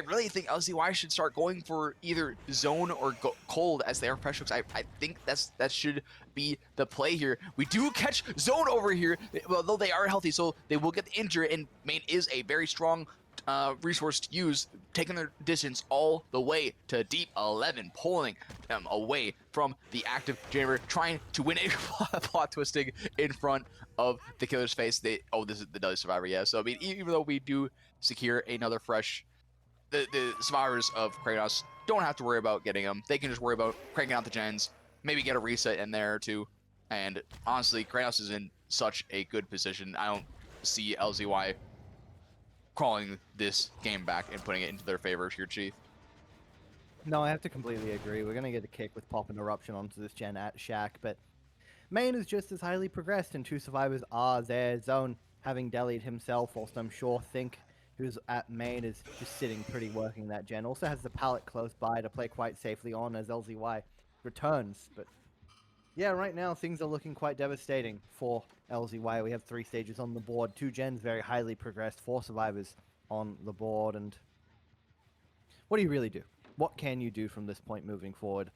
really think LZY should start going for either zone or cold as they are pressure hooks. I think that should be the play here. We do catch zone over here, although they are healthy, so they will get injured, and main is a very strong resource to use, taking their distance all the way to deep 11, pulling them away from the active Janitor, trying to win a plot twisting in front of the killer's face. This is the Dudley Survivor, yeah. So I mean, even though we do secure another fresh, the survivors of Kratos don't have to worry about getting them. They can just worry about cranking out the gens, maybe get a reset in there or two. And honestly, Kratos is in such a good position. I don't see LZY calling this game back and putting it into their favor here, Chief. No, I have to completely agree. We're going to get a kick with Pop and Eruption onto this gen at Shack, but main is just as highly progressed, and two survivors are there. Zone having delied himself, whilst I'm sure Think, who's at main, is just sitting pretty working that gen. Also has the pallet close by to play quite safely on as LZY returns, but yeah, right now things are looking quite devastating for LZY. We have 3 stages on the board, 2 gens very highly progressed, 4 survivors on the board, and what do you really do? What can you do from this point moving forward?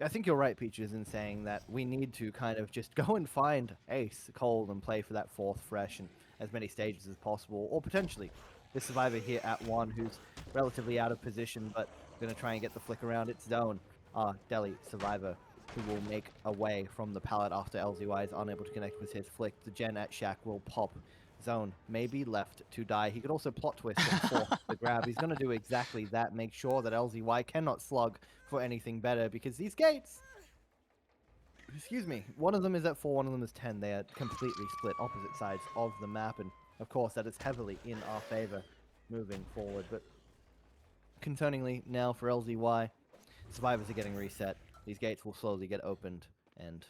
I think you're right, Peaches, in saying that we need to kind of just go and find Ace, Cold, and play for that 4th fresh and as many stages as possible, or potentially the survivor here at 1 who's relatively out of position, but going to try and get the flick around its zone. Deli, survivor, who will make a way from the pallet after LZY is unable to connect with his flick. The gen at Shack will pop. Zone may be left to die. He could also plot twist and force the grab. He's going to do exactly that. Make sure that LZY cannot slug for anything better, because these gates, excuse me, one of them is at 4, one of them is 10. They are completely split opposite sides of the map, and of course that is heavily in our favor moving forward. But concerningly now for LZY, survivors are getting reset. These gates will slowly get opened, and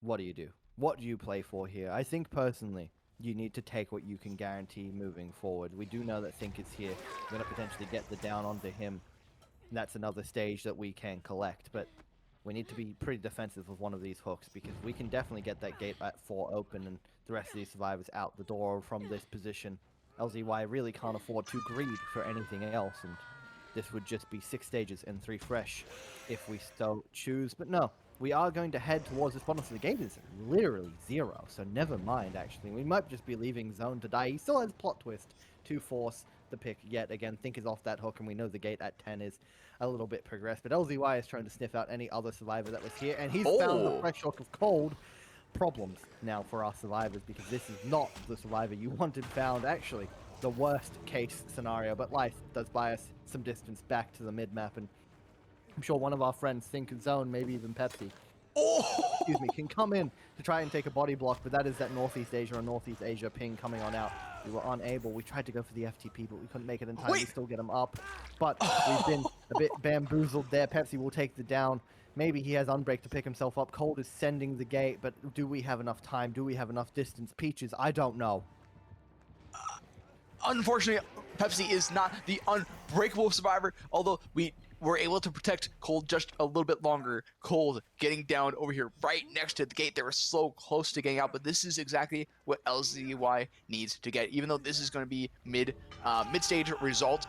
what do you do? What do you play for here? I think personally, you need to take what you can guarantee moving forward. We do know that Think is here. We're going to potentially get the down onto him. That's another stage that we can collect, but we need to be pretty defensive with one of these hooks, because we can definitely get that gate at 4 open and the rest of these survivors out the door from this position. LZY really can't afford to greed for anything else, and this would just be 6 stages and 3 fresh if we so choose. But no, we are going to head towards this bottom. So the gate is literally 0, so never mind, actually. We might just be leaving Zone to die. He still has plot twist to force the pick yet again. Think is off that hook, and we know the gate at 10 is a little bit progressed. But LZY is trying to sniff out any other survivor that was here, and he's found the fresh hook of Cold. Problems now for our survivors, because this is not the survivor you wanted found, actually. The worst case scenario, but life does buy us some distance back to the mid-map, and I'm sure one of our friends, Think and Zone, maybe even Pepsi, excuse me, can come in to try and take a body block, but that is that Northeast Asia or Northeast Asia ping coming on out. We were unable. We tried to go for the FTP, but we couldn't make it in time. We still get him up, but we've been a bit bamboozled there. Pepsi will take the down. Maybe he has Unbreak to pick himself up. Cold is sending the gate, but do we have enough time? Do we have enough distance? Peaches, I don't know. Unfortunately, Pepsi is not the unbreakable survivor, although we were able to protect Cold just a little bit longer. Cold getting down over here right next to the gate. They were so close to getting out, but this is exactly what LZY needs to get. Even though this is going to be mid-stage result,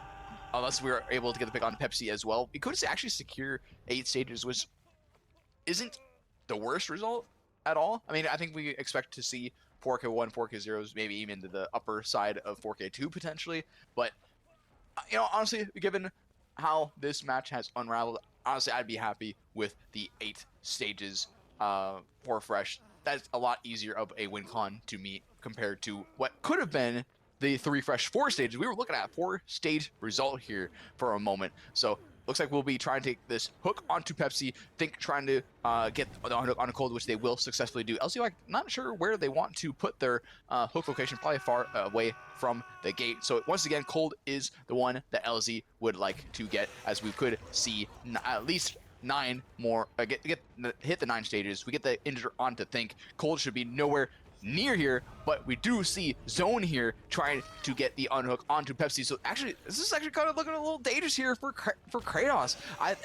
unless we were able to get the pick on Pepsi as well, we could actually secure 8 stages, which isn't the worst result at all. I mean, I think we expect to see 4K1, 4K0s, maybe even to the upper side of 4K2 potentially. But, you know, honestly, given how this match has unraveled, honestly, I'd be happy with the 8 stages for Fresh. That's a lot easier of a win con to meet compared to what could have been the 3 Fresh 4 stages. We were looking at a 4-stage result here for a moment. So looks like we'll be trying to take this hook onto Pepsi. Think trying to get the hook onto Cold, which they will successfully do. LCY not sure where they want to put their hook location, probably far away from the gate. So once again, Cold is the one that LZ would like to get, as we could see at least 9 more, hit the 9 stages. We get the injured onto Think. Cold should be nowhere near here, but we do see Zone here trying to get the unhook onto Pepsi. So actually, this is actually kind of looking a little dangerous here for Kratos.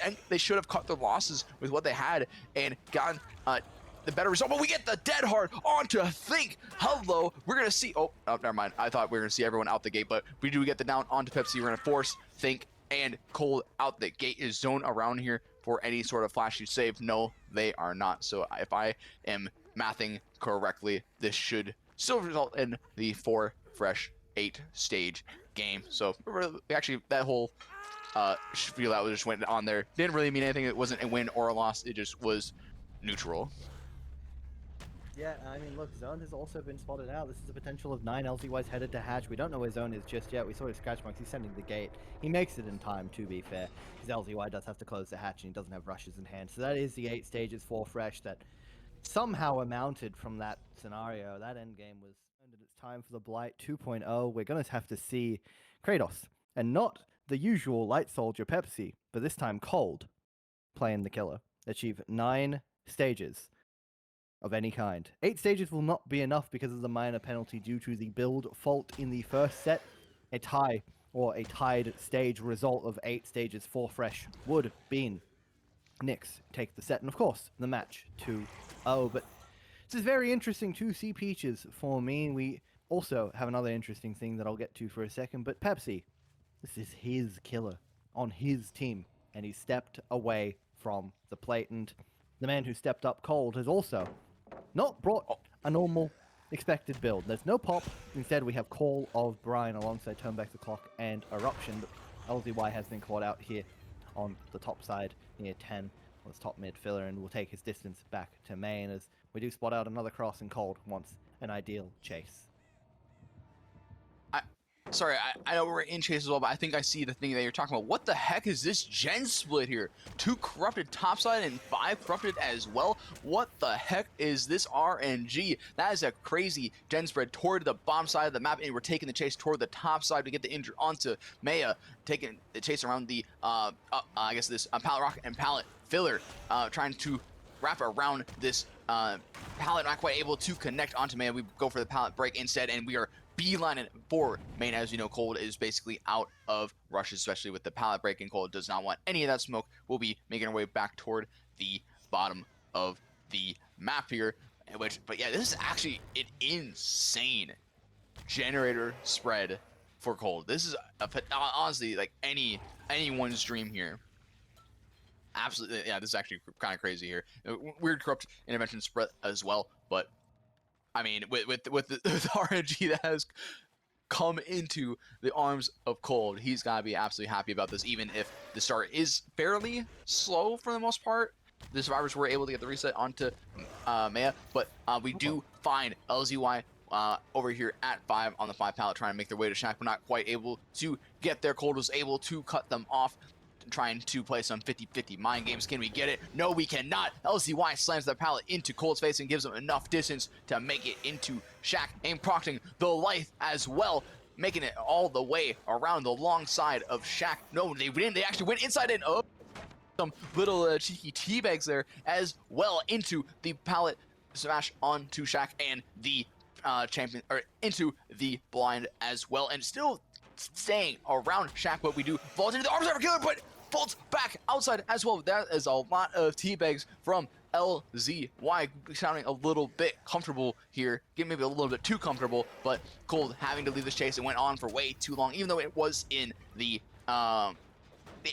And they should have cut their losses with what they had and gotten the better result. But we get the dead hard onto Think. Hello, we're gonna see. Oh, never mind. I thought we were gonna see everyone out the gate, but we do get the down onto Pepsi. We're gonna force Think and Cold out the gate. Is Zone around here for any sort of flashy save? No, they are not. So if I am mathing correctly, this should still result in the 4 fresh 8 stage game. So actually that whole spiel that just went on there didn't really mean anything. It wasn't a win or a loss, it just was neutral. Yeah, I mean, look, Zone has also been spotted out. This is the potential of 9 LZYs headed to hatch. We don't know where Zone is just yet. We saw his scratch marks. He's sending the gate. He makes it in time, to be fair. His LZY does have to close the hatch, and he doesn't have rushes in hand. So that is the 8 stages, 4 fresh that somehow amounted from that scenario. That endgame was... And it's time for the Blight 2.0. We're going to have to see Kratos, and not the usual Light Soldier Pepsi, but this time Cold, playing the killer. Achieve 9 stages of any kind. 8 stages will not be enough because of the minor penalty due to the build fault in the first set. A tie, or a tied stage result of 8 stages, 4 fresh, would have been Nyx take the set, and of course, the match 2-0. But this is very interesting to see Peaches for me. We also have another interesting thing that I'll get to for a second, but Pepsi, this is his killer on his team, and he stepped away from the plate, and the man who stepped up Cold has also not brought a normal expected build. There's no pop. Instead, we have Call of Brine alongside Turn Back the Clock and Eruption. But LZY has been caught out here on the top side near 10 on his top mid filler, and will take his distance back to main as we do spot out another cross, and Cold wants an ideal chase. Sorry, I know we're in chase as well, but I think I see the thing that you're talking about. What the heck is this gen split here? 2 corrupted topside and 5 corrupted as well. What the heck is this RNG? That is a crazy gen spread toward the bottom side of the map, and we're taking the chase toward the top side to get the injury onto Maya, taking the chase around the, I guess this pallet rock and pallet filler, trying to wrap around this pallet, not quite able to connect onto Maya. We go for the pallet break instead, and we are beelining for main. As you know, Cold is basically out of rushes, especially with the pallet break, and Cold does not want any of that smoke. We'll be making our way back toward the bottom of the map here, but yeah, this is actually an insane generator spread for Cold. This is honestly like anyone's dream here. Absolutely, yeah, this is actually kind of crazy here. Weird corrupt intervention spread as well, but I mean, with the RNG that has come into the arms of Cold, he's got to be absolutely happy about this, even if the start is fairly slow for the most part. The survivors were able to get the reset onto Maya, but we do find LZY over here at 5 on the 5 pallet, trying to make their way to Shack, but not quite able to get there. Cold was able to cut them off, trying to play some 50-50 mind games. Can we get it? No, we cannot. LZY slams the pallet into Cold's face and gives him enough distance to make it into Shack, and procting the life as well, making it all the way around the long side of Shack. No, they didn't. They actually went inside and up. Some little cheeky teabags there as well into the pallet smash onto Shack and the champion, or into the blind as well, and still staying around Shack. But we do vault into the arms of our killer, but vaults back outside as well. That is a lot of teabags from LZY, sounding a little bit comfortable here, maybe a little bit too comfortable, but Cold having to leave this chase. It went on for way too long, even though it was in the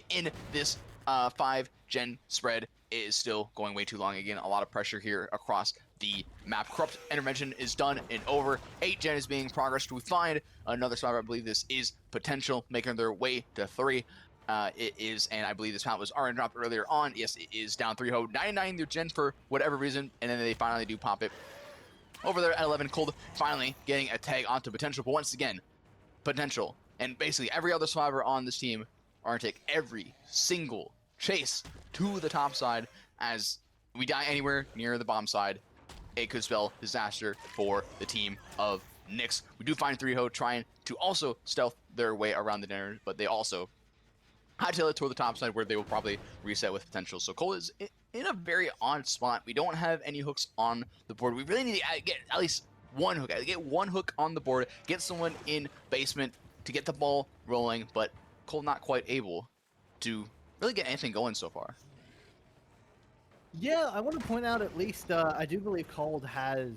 in this 5 gen spread. It is still going way too long. Again, a lot of pressure here across the map. Corrupt intervention is done and over. 8 gen is being progressed. We find another survivor. I believe this is Potential, making their way to 3. It is, and I believe this pallet was already dropped earlier on. Yes, it is down 3-0. 99 their gen for whatever reason, and then they finally do pop it over there at 11. Cold finally getting a tag onto Potential, but once again, Potential and basically every other survivor on this team are going to take every single chase to the top side. As we die anywhere near the bottom side, it could spell disaster for the team of Nyx. We do find 3-Ho trying to also stealth their way around the dinner, but they also hightail it toward the top side where they will probably reset with potential. So Cole is in a very odd spot. We don't have any hooks on the board. We really need to get at least one hook. Get one hook on the board, get someone in basement to get the ball rolling, but Cole not quite able to really get anything going so far. Yeah, I want to point out at least I do believe Cold has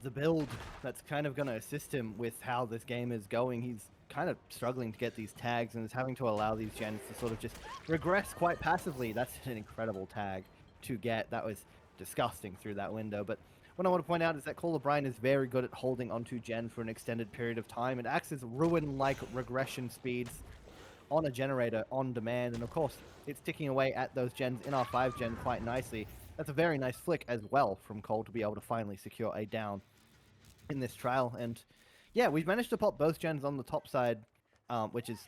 the build that's kind of going to assist him with how this game is going. He's kind of struggling to get these tags and is having to allow these gens to sort of just regress quite passively. That's an incredible tag to get. That was disgusting through that window. But what I want to point out is that Cole O'Brien is very good at holding onto gen for an extended period of time. It acts as ruin-like regression speeds on a generator on demand, and of course it's ticking away at those gens in our 5 gen quite nicely. That's a very nice flick as well from Cole to be able to finally secure a down in this trial. And yeah, we've managed to pop both gens on the top side, which is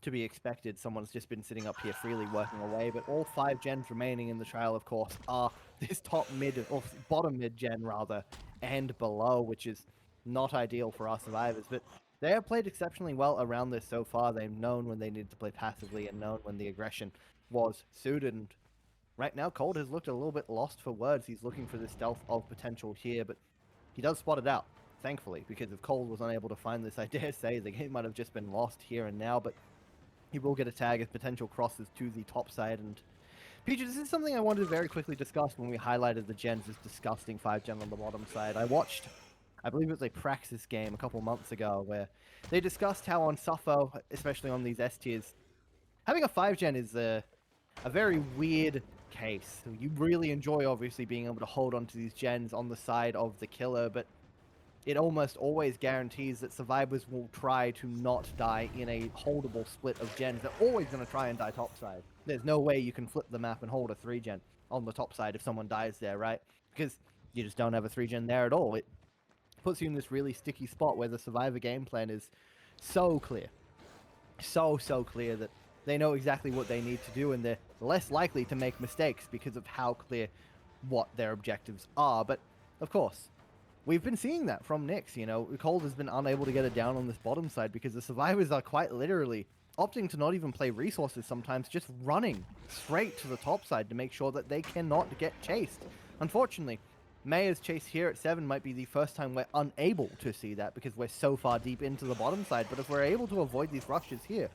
to be expected. Someone's just been sitting up here freely working away, but all 5 gens remaining in the trial, of course, are this top mid, or bottom mid gen rather, and below, which is not ideal for our survivors. But they have played exceptionally well around this so far. They've known when they needed to play passively and known when the aggression was suited. And right now, Cold has looked a little bit lost for words. He's looking for the stealth of potential here, but he does spot it out, thankfully, because if Cold was unable to find this, I dare say the game might have just been lost here and now, but he will get a tag as potential crosses to the top side. And Peaches, this is something I wanted to very quickly discuss when we highlighted the gens as disgusting 5 gen on the bottom side. I watched, I believe it was a Praxis game a couple months ago, where they discussed how on Suffo, especially on these S tiers, having a 5 gen is a very weird case. You really enjoy, obviously, being able to hold onto these gens on the side of the killer, but it almost always guarantees that survivors will try to not die in a holdable split of gens. They're always going to try and die topside. There's no way you can flip the map and hold a 3 gen on the top side if someone dies there, right? Because you just don't have a 3 gen there at all. It puts you in this really sticky spot where the survivor game plan is so clear. So clear that they know exactly what they need to do, and they're less likely to make mistakes because of how clear what their objectives are. But, of course, we've been seeing that from Nyx. You know, Cold has been unable to get it down on this bottom side because the survivors are quite literally opting to not even play resources sometimes, just running straight to the top side to make sure that they cannot get chased. Unfortunately, Maya's chase here at 7 might be the first time we're unable to see that because we're so far deep into the bottom side, but if we're able to avoid these rushes here,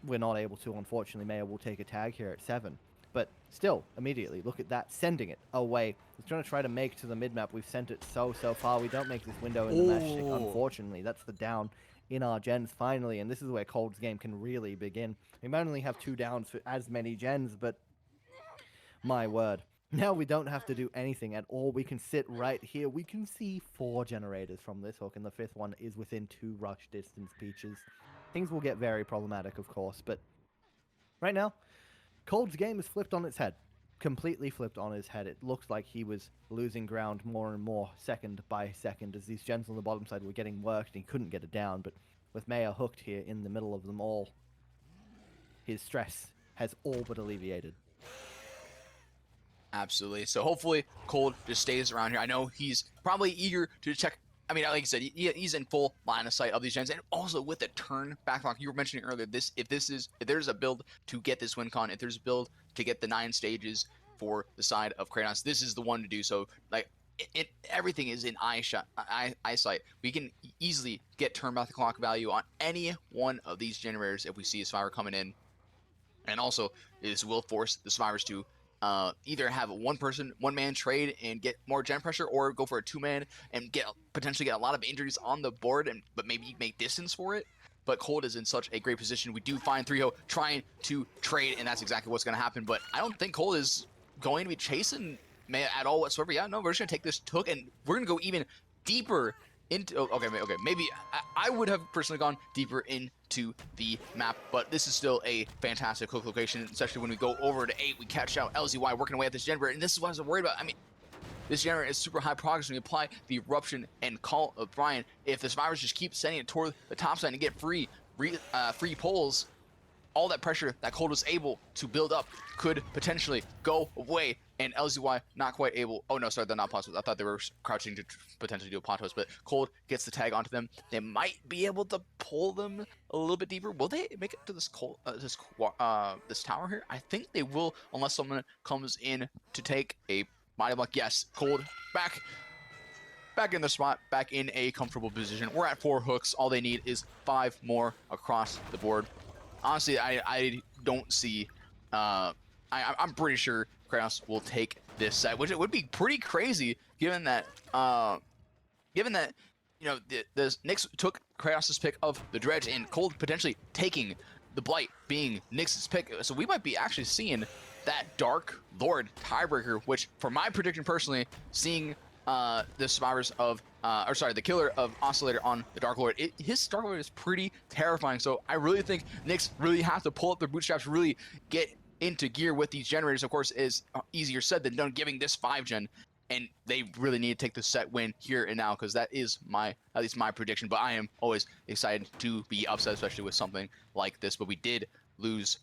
we're not able to. Unfortunately, Maya will take a tag here at 7. But still, immediately, look at that, sending it away. He's trying to try to make to the mid-map. We've sent it so far. We don't make this window in the matchstick, unfortunately. That's the down in our gens, finally, and this is where Cold's game can really begin. We might only have 2 downs for as many gens, but my word. Now we don't have to do anything at all. We can sit right here. We can see 4 generators from this hook, and the 5th one is within 2 rush distance, Peaches. Things will get very problematic, of course, but right now, Cold's game is flipped on its head. Completely flipped on his head. It looked like he was losing ground more and more, second by second, as these gens on the bottom side were getting worked and he couldn't get it down. But with Maya hooked here in the middle of them all, his stress has all but alleviated. Absolutely. So hopefully Cold just stays around here. I know he's probably eager to check. I mean, like I said, he's in full line of sight of these gens, and also with the turn backlock you were mentioning earlier. If there's a build to get this win con, if there's a build to get the 9 stages for the side of Kratos, this is the one to do. So like everything is in eyesight. We can easily get turn back the clock value on any one of these generators if we see a survivor coming in, and also this will force the survivors to either have a one-man trade and get more gen pressure, or go for a 2-man and potentially get a lot of injuries on the board, but maybe make distance for it. But Cold is in such a great position. We do find 3-0 trying to trade, and that's exactly what's going to happen. But I don't think Cold is going to be chasing Maya at all whatsoever. Yeah, no, we're just going to take this hook, and we're going to go even deeper into... Okay, maybe I would have personally gone deeper into the map, but this is still a fantastic hook location, especially when we go over to 8. We catch out LZY working away at this generator, and this is what I was worried about. I mean, this generator is super high progress when you apply the eruption and call of Brian. If the survivors just keep sending it toward the top side and get free pulls, all that pressure that Cold was able to build up could potentially go away. And LZY not quite able. Oh no, sorry, they're not pawn twist. I thought they were crouching to potentially do a pawn twist, but Cold gets the tag onto them. They might be able to pull them a little bit deeper. Will they make it to this this tower here? I think they will, unless someone comes in to take a body block. Yes, Cold back in the spot, back in a comfortable position. We're at 4 hooks. All they need is 5 more across the board. Honestly, I don't see. I'm pretty sure Kratos will take this set, which it would be pretty crazy given that you know the Nyx took Kratos' pick of the Dredge and Cold potentially taking the Blight being Nyx's pick. So we might be actually seeing that Dark Lord tiebreaker, which for my prediction personally, seeing the survivors of the killer of Oscillator on the Dark Lord, his Dark Lord is pretty terrifying. So I really think Nyx really have to pull up their bootstraps, really get into gear with these generators. Of course, is easier said than done giving this 5-gen, and they really need to take the set win here and now, because that is at least my prediction. But I am always excited to be upset, especially with something like this. But we did lose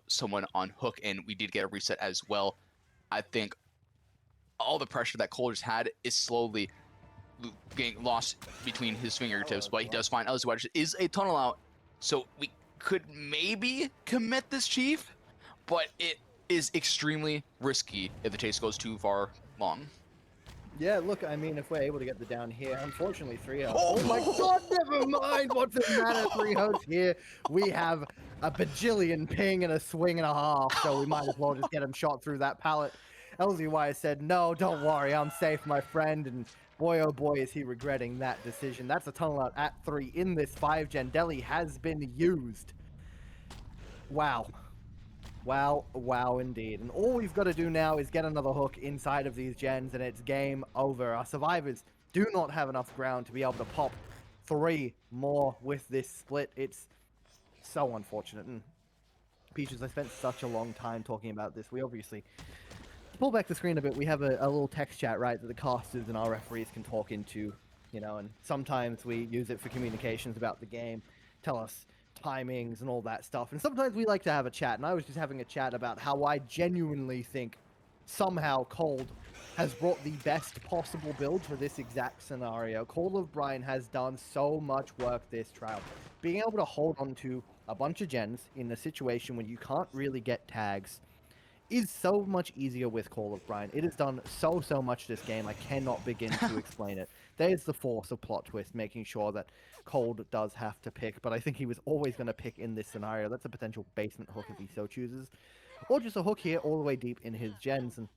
someone on hook, and we did get a reset as well. I think all the pressure that Cold just had is slowly getting lost between his fingertips, but he does find LZ, which is a tunnel out, so we could maybe commit this Chief, but it is extremely risky if the chase goes too far long. Yeah, look, I mean, if we're able to get the down here, unfortunately, 3 hosts. Oh! Oh my god, never mind. What's the matter? 3 hosts here. We have a bajillion ping and a swing and a half, so we might as well just get him shot through that pallet. LZY said, no, don't worry, I'm safe, my friend, and boy, oh boy, is he regretting that decision. That's a tunnel out at 3 in this 5-gen. Deli has been used. Wow. Wow, wow indeed. And all we've got to do now is get another hook inside of these gens, and it's game over. Our survivors do not have enough ground to be able to pop 3 more with this split. It's so unfortunate. And Peaches, I spent such a long time talking about this. We obviously, to pull back the screen a bit, we have a little text chat, right, that the casters and our referees can talk into, you know, and sometimes we use it for communications about the game, tell us timings and all that stuff. And sometimes we like to have a chat, and I was just having a chat about how I genuinely think somehow Cold has brought the best possible build for this exact scenario. Cold of Brine has done so much work this trial. Being able to hold on to a bunch of gens in a situation when you can't really get tags is so much easier with Call of Brine. It has done so much this game, I cannot begin to explain it. There's the force of plot twist, making sure that Cold does have to pick, but I think he was always going to pick in this scenario. That's a potential basement hook if he so chooses. Or just a hook here all the way deep in his gens, and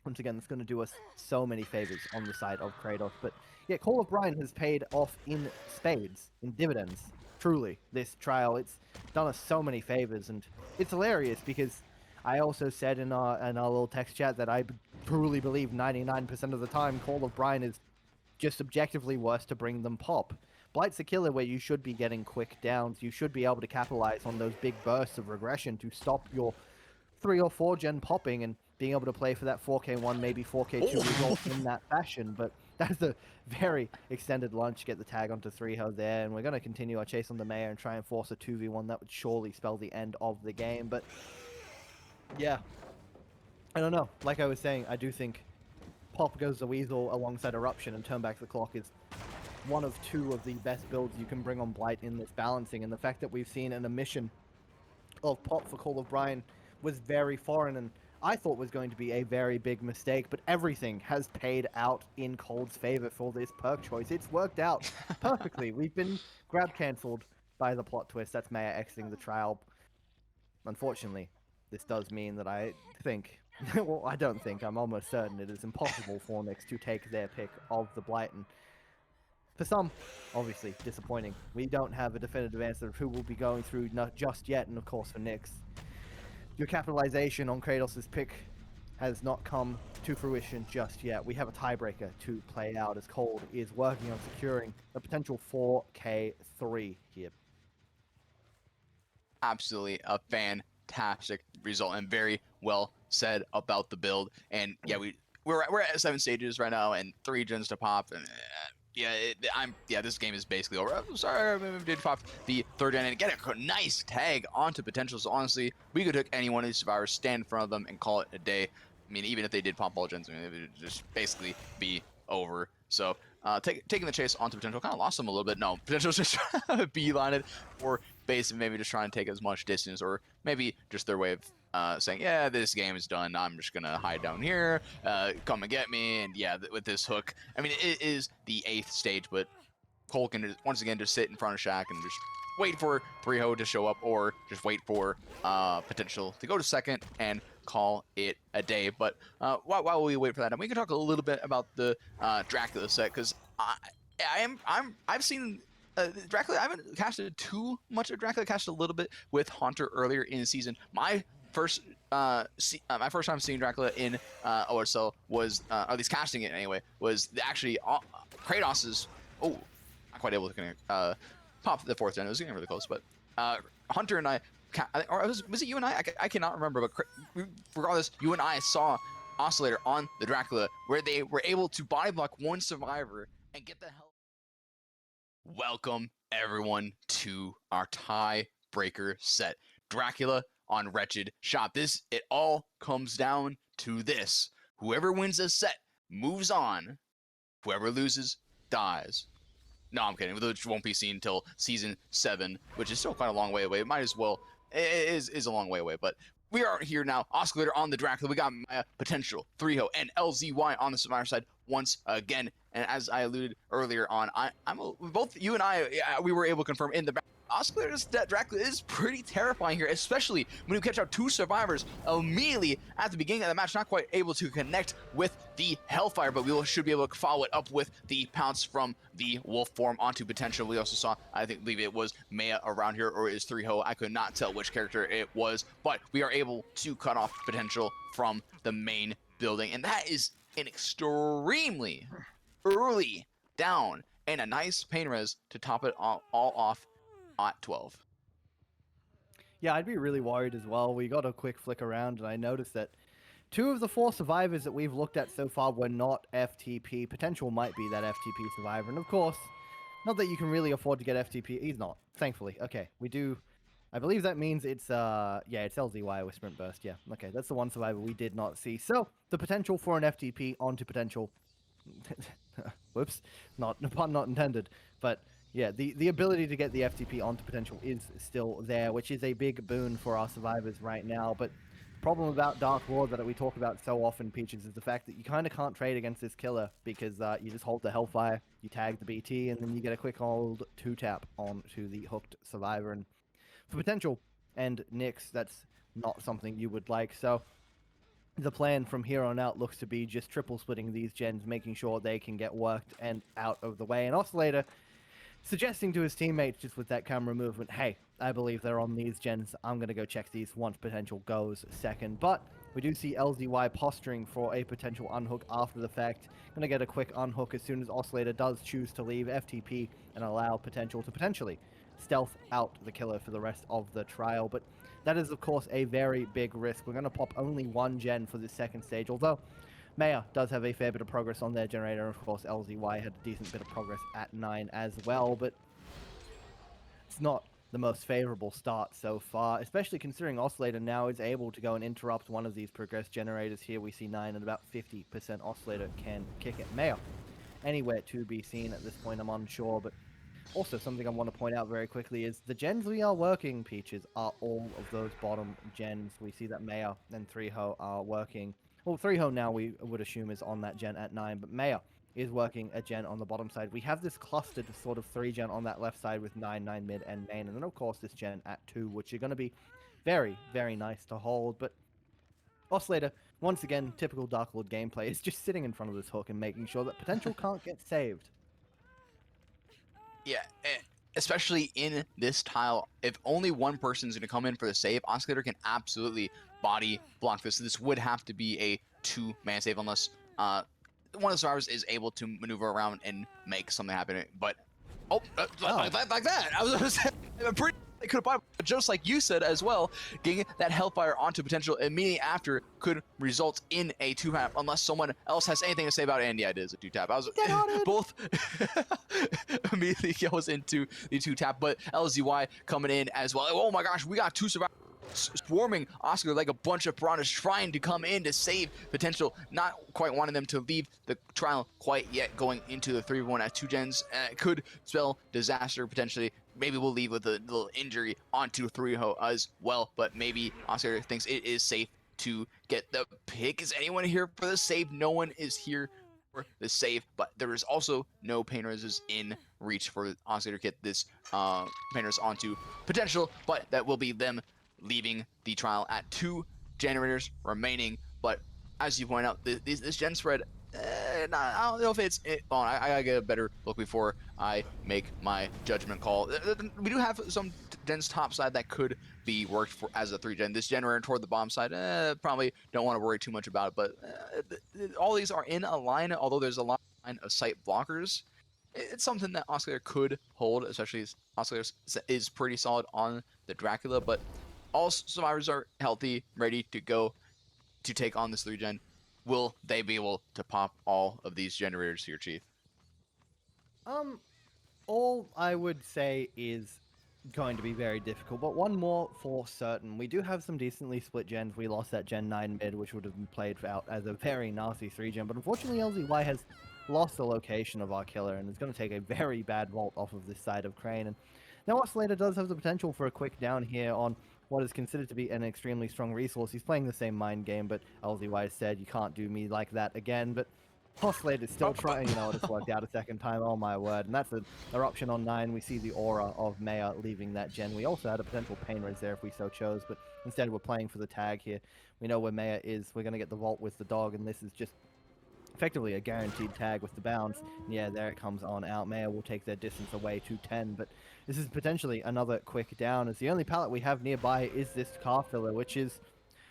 once again, that's going to do us so many favors on the side of Kratos. But yeah, Call of Brine has paid off in spades, in dividends, truly, this trial. It's done us so many favors, and it's hilarious because I also said in our little text chat that I truly believe 99% of the time Call of Brine is just objectively worse to bring them pop. Blight's a killer where you should be getting quick downs. You should be able to capitalize on those big bursts of regression to stop your 3 or 4 gen popping and being able to play for that 4K1, maybe 4K2 result in that fashion. But that's a very extended lunge. Get the tag onto 3-ho there, and we're going to continue our chase on the Mayor and try and force a 2v1. That would surely spell the end of the game. But yeah, I don't know. Like I was saying, I do think Pop Goes the Weasel alongside Eruption and Turn Back the Clock is one of 2 of the best builds you can bring on Blight in this balancing. And the fact that we've seen an omission of Pop for Call of Brine was very foreign, and I thought was going to be a very big mistake, but everything has paid out in Cold's favor for this perk choice. It's worked out perfectly. We've been grab cancelled by the plot twist. That's Maya exiting the trial. Unfortunately, this does mean that I think, well, I don't think, I'm almost certain it is impossible for Nyx to take their pick of the Blight. And for some, obviously, disappointing. We don't have a definitive answer of who will be going through, not just yet, and of course for Nyx, your capitalization on Kratos' pick has not come to fruition just yet. We have a tiebreaker to play out as Cold is working on securing a potential 4K3 here. Absolutely a fantastic result and very well said about the build. And yeah, we're at 7 stages right now and 3 gens to pop, and Yeah, this game is basically over. I'm sorry, I did pop the third gen and get a nice tag onto potential. So honestly, we could hook any one of these survivors, stand in front of them, and call it a day. I mean, even if they did pop all gens, I mean, it would just basically be over. So taking the chase onto potential kind of lost them a little bit. No, potential's just trying to beeline it, or base and maybe just trying to take as much distance, or maybe just their way of saying, yeah, this game is done. I'm just gonna hide down here. Come and get me. And yeah, with this hook, I mean, it is the 8th stage, but Cole can just, once again just sit in front of Shaq and just wait for 3-Ho to show up, or just wait for potential to go to second and call it a day. But while we wait for that, we can talk a little bit about the Dracula set, because I've seen Dracula. I haven't casted too much of Dracula. I casted a little bit with Haunter earlier in the season. My first time seeing Dracula in OSL was, or at least casting it anyway, was actually Kratos's. Oh, not quite able to connect. Pop the 4th gen. It was getting really close, but Hunter and I, or was it you and I cannot remember, but regardless, you and I saw Oscillator on the Dracula, where they were able to body block one survivor and get the hell. Welcome everyone to our tiebreaker set, Dracula on Wretched Shop. It all comes down to this: whoever wins this set moves on, whoever loses dies. No, I'm kidding. Which won't be seen until season 7, which is still quite a long way away. It might as well. It is a long way away, but we are here now. Oscillator on the Dracula. We got Maya, Potential, 3-Ho, and LZY on the Survivor side once again. And as I alluded earlier on, both you and I, we were able to confirm in the back. Oscillator's Dracula is pretty terrifying here, especially when you catch out 2 survivors immediately at the beginning of the match, not quite able to connect with the Hellfire, but should be able to follow it up with the pounce from the wolf form onto Potential. We also saw, I believe it was Maya around here, or is 3-Ho. I could not tell which character it was, but we are able to cut off Potential from the main building, and that is an extremely early down and a nice pain res to top it all off at 12. Yeah, I'd be really worried as well. We got a quick flick around, and I noticed that 2 of the 4 survivors that we've looked at so far were not FTP. Potential might be that FTP survivor, and of course, not that you can really afford to get FTP. He's not, thankfully. Okay, we do. I believe that means it's it's LZY with Sprint Burst. Yeah, okay, that's the one survivor we did not see. So the potential for an FTP onto Potential. Whoops, pun not intended, but. Yeah, the ability to get the FTP onto Potential is still there, which is a big boon for our survivors right now. But the problem about Dark Lord that we talk about so often, Peaches, is the fact that you kind of can't trade against this killer, because you just hold the Hellfire, you tag the BT, and then you get a quick hold 2-tap onto the hooked survivor. And for Potential and Nyx, that's not something you would like. So the plan from here on out looks to be just triple splitting these gens, making sure they can get worked and out of the way. And Oscillator suggesting to his teammates, just with that camera movement, hey, I believe they're on these gens. I'm going to go check these once Potential goes second. But we do see LZY posturing for a potential unhook after the fact. Going to get a quick unhook as soon as Oscillator does choose to leave FTP and allow Potential to potentially stealth out the killer for the rest of the trial. But that is, of course, a very big risk. We're going to pop only 1 gen for this second stage, although Maya does have a fair bit of progress on their generator. Of course, LZY had a decent bit of progress at 9 as well, but it's not the most favorable start so far, especially considering Oscillator now is able to go and interrupt one of these progress generators. Here we see 9 and about 50% Oscillator can kick it. Maya, anywhere to be seen at this point, I'm unsure, but also something I want to point out very quickly is the gens we are working, Peaches, are all of those bottom gens. We see that Maya and 3-Ho are working. Well, 3-Ho now we would assume is on that gen at 9, but Maya is working a gen on the bottom side. We have this clustered sort of 3 gen on that left side with 9 mid, and main, and then of course this gen at 2, which are going to be very, very nice to hold. But Oscillator, once again, typical Dark Lord gameplay, is just sitting in front of this hook and making sure that Potential can't get saved. Yeah, especially in this tile, if only one person is going to come in for the save, Oscillator can absolutely body block this. This would have to be a 2-man save unless one of the survivors is able to maneuver around and make something happen. But like that, I was going to say, pretty they could have bought, but just like you said as well, getting that Hellfire onto potential immediately after could result in a 2-tap unless someone else has anything to say about it. And yeah, it is a 2-tap. I was both immediately goes into the 2-tap, but LZY coming in as well. Oh my gosh, we got 2 survivors swarming Oscar like a bunch of piranhas, trying to come in to save potential, not quite wanting them to leave the trial quite yet, going into the 3v1 at 2 gens. Could spell disaster potentially. Maybe we'll leave with a little injury onto 3-ho as well, but maybe Oscar thinks it is safe to get the pick. Is anyone here for the save? No one is here for the save, but there is also no pain reses in reach for Oscar to get this pain res onto potential, but that will be them leaving the trial at 2 generators remaining. But as you point out, this gen spread, I don't know if it's on. I gotta get a better look before I make my judgment call. We do have some gens top side that could be worked for as a 3 gen. This generator toward the bomb side, probably don't want to worry too much about it. But all these are in a line, although there's a line of sight blockers. It's something that Oscar could hold, especially as Oscar is pretty solid on the Dracula, but all survivors are healthy, ready to go to take on this 3 gen. Will they be able to pop all of these generators here, Chief? All I would say is going to be very difficult, but one more for certain. We do have some decently split gens. We lost that Gen 9 mid, which would have been played out as a very nasty 3 gen, but unfortunately LZY has lost the location of our killer, and it's going to take a very bad vault off of this side of Crane. And now Oscillator does have the potential for a quick down here on what is considered to be an extremely strong resource. He's playing the same mind game, but LZY said, you can't do me like that again, but Oscillator's still trying, you know, it's worked out a second time, oh my word. And that's an eruption on 9. We see the aura of Maya leaving that gen. We also had a potential pain res there if we so chose, but instead we're playing for the tag here. We know where Maya is. We're going to get the vault with the dog, and this is just effectively a guaranteed tag with the bounce. And yeah, there it comes on out. Maya will take their distance away to 10, but this is potentially another quick down, as the only pallet we have nearby is this car filler, which is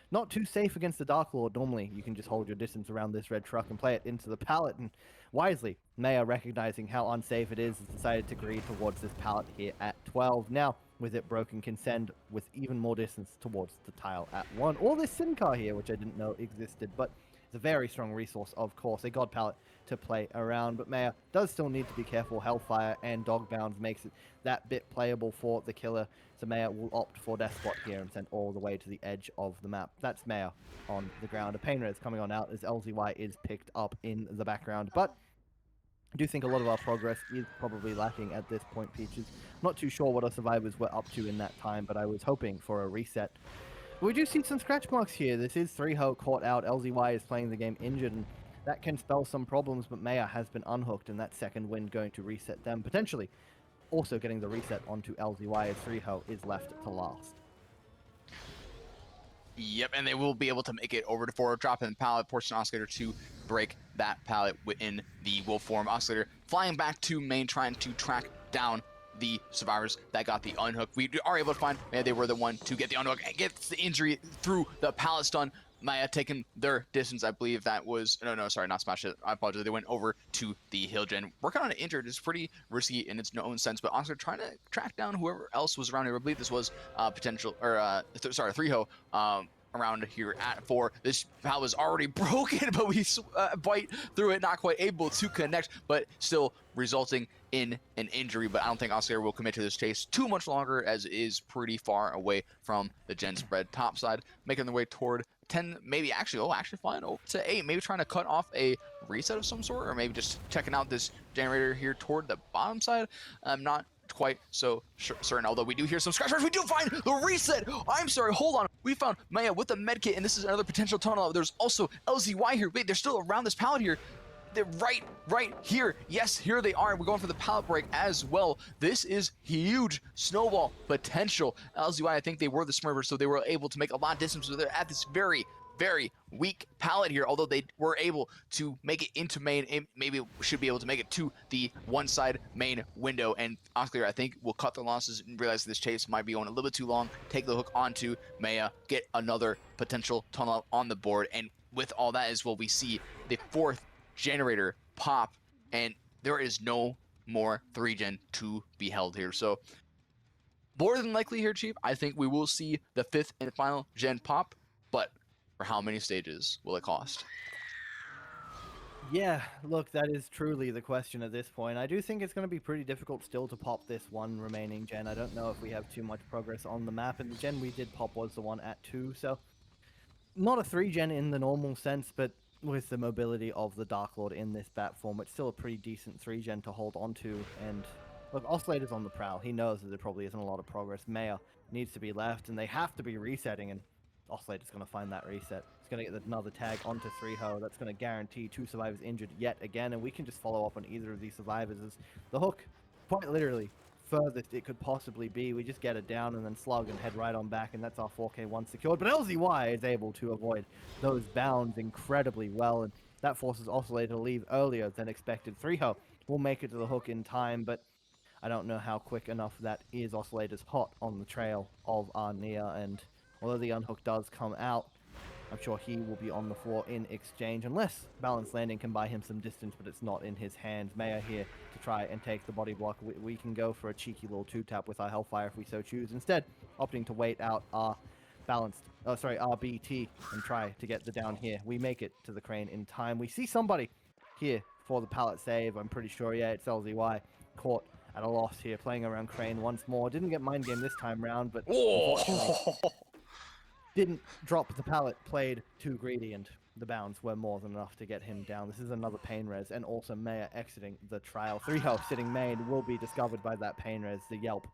not too safe against the Dark Lord. Normally, you can just hold your distance around this red truck and play it into the pallet, and wisely, Maya, recognizing how unsafe it is, has decided to greed towards this pallet here at 12. Now, with it broken, can send with even more distance towards the tile at 1, or this Sin car here, which I didn't know existed, but it's a very strong resource, of course, a god pallet to play around, but Maya does still need to be careful. Hellfire and Dog Bounds makes it that bit playable for the killer, so Maya will opt for Death Spot here and send all the way to the edge of the map. That's Maya on the ground. A pain res coming on out as LZY is picked up in the background, but I do think a lot of our progress is probably lacking at this point, Peaches. Not too sure what our survivors were up to in that time, but I was hoping for a reset. We do see some scratch marks here. This is 3-ho caught out. LZY is playing the game injured, and that can spell some problems, but Maya has been unhooked, and that second wind going to reset them, potentially also getting the reset onto LZY as 3-ho is left to last. Yep, and they will be able to make it over to 4, dropping the pallet, forcing Oscillator to break that pallet within the wolf form. Oscillator flying back to main, trying to track down the survivors that got the unhook. We are able to find, man, they were the one to get the unhook and get the injury through the pallet stun. Maya taking their distance. I believe that was, no, sorry, not smash it. I apologize. They went over to the hill gen. Working on an injured is pretty risky in its own sense, but Oscar trying to track down whoever else was around here. I believe this was potential, or sorry, 3-ho around here at 4. This pallet was already broken, but we bite through it, not quite able to connect, but still resulting in an injury. But I don't think Oscar will commit to this chase too much longer, as it is pretty far away from the gen spread top side, making their way toward 10, maybe actually flying over to 8, maybe trying to cut off a reset of some sort, or maybe just checking out this generator here toward the bottom side. I'm not quite so certain, although we do hear some scratch marks. We do find the reset. I'm sorry, hold on. We found Maya with the medkit, and this is another potential tunnel. There's also LZY here. Wait, they're still around this pallet here. They're right here. Yes, here they are. We're going for the pallet break as well. This is huge snowball potential. LZY, I think they were the smurfers, so they were able to make a lot of distance. So they're at this very weak pallet here, although they were able to make it into main, and maybe should be able to make it to the one side main window. And Oscar, I think, will cut their losses and realize this chase might be going a little bit too long, take the hook onto Maya, get another potential tunnel on the board. And with all that as well, we see the 4th generator pop, and there is no more 3 gen to be held here. So More than likely here, Chief, I think we will see the 5th and final gen pop, but for how many stages will it cost? Yeah, look, that is truly the question at this point. I do think it's going to be pretty difficult still to pop this one remaining gen. I don't know if we have too much progress on the map, and the gen we did pop was the one at 2, so not a 3 gen in the normal sense, but with the mobility of the Dark Lord in this bat form, it's still a pretty decent 3 gen to hold on to. And look, Oscillator's on the prowl. He knows that there probably isn't a lot of progress. Maya needs to be left, and they have to be resetting, and Oscillator's going to find that reset. He's going to get another tag onto 3-Ho. That's going to guarantee 2 survivors injured yet again, and we can just follow up on either of these survivors as the hook, quite literally, furthest it could possibly be. We just get it down and then slug and head right on back, and that's our 4K1 secured. But LZY is able to avoid those bounds incredibly well, and that forces Oscillator to leave earlier than expected. 3-Ho will make it to the hook in time, but I don't know how quick enough that is. Oscillator's hot on the trail of Arnia, and although the unhook does come out, I'm sure he will be on the floor in exchange, unless Balanced Landing can buy him some distance, but it's not in his hands. Maya here to try and take the body block. We can go for a cheeky little 2-tap with our Hellfire if we so choose. Instead, opting to wait out our RBT and try to get the down here. We make it to the crane in time. We see somebody here for the pallet save. I'm pretty sure, yeah, it's LZY. Caught at a loss here, playing around crane once more. Didn't get mind game this time round, but unfortunately didn't drop the pallet, played too greedy, and the bounds were more than enough to get him down. This is another pain res, and also Maya exiting the trial. 3-Ho sitting main will be discovered by that pain res, the Yelp.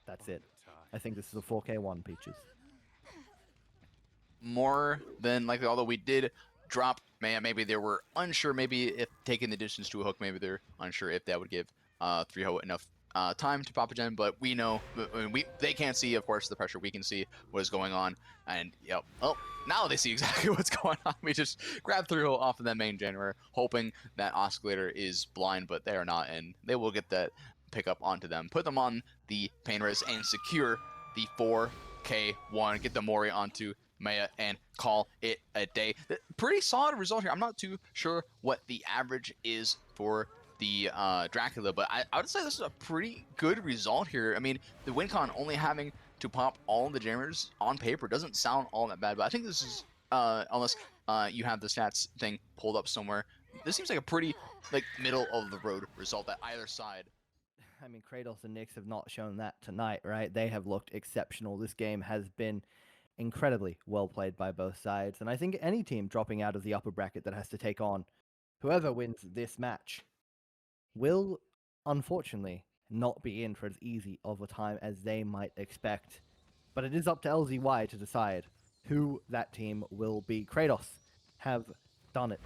That's it. I think this is a 4K1, Peaches. More than likely, although we did drop Maya, maybe they were unsure, maybe if taking the distance to a hook, maybe they're unsure if that would give 3-Ho enough time to pop a gen, but we know, they can't see, of course, the pressure. We can see what is going on, and yep. Well, now they see exactly what's going on. We just grab 3-Ho off of that main generator, hoping that Oscillator is blind, but they are not, and they will get that pickup onto them, put them on the pain res, and secure the 4K1. Get the Mori onto Maya and call it a day. Pretty solid result here. I'm not too sure what the average is for the Dracula, but I would say this is a pretty good result here. I mean, the WinCon only having to pop all the jammers on paper doesn't sound all that bad, but I think this is, unless you have the stats thing pulled up somewhere, this seems like a pretty, like, middle of the road result that either side. I mean, Kratos and Nyx have not shown that tonight, right? They have looked exceptional. This game has been incredibly well played by both sides, and I think any team dropping out of the upper bracket that has to take on whoever wins this match will, unfortunately, not be in for as easy of a time as they might expect. But it is up to LZY to decide who that team will be. Kratos have done it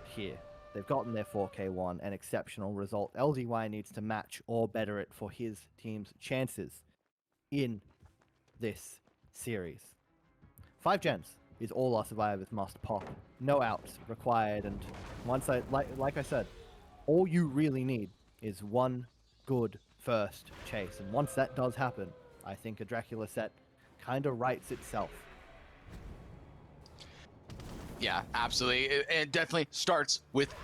here. They've gotten their 4K1, an exceptional result. LZY needs to match or better it for his team's chances in this series. 5 gens is all our survivors must pop. No outs required, and once like I said, all you really need is one good first chase, and once that does happen, I think a Dracula set kind of writes itself. Yeah, absolutely. It definitely starts with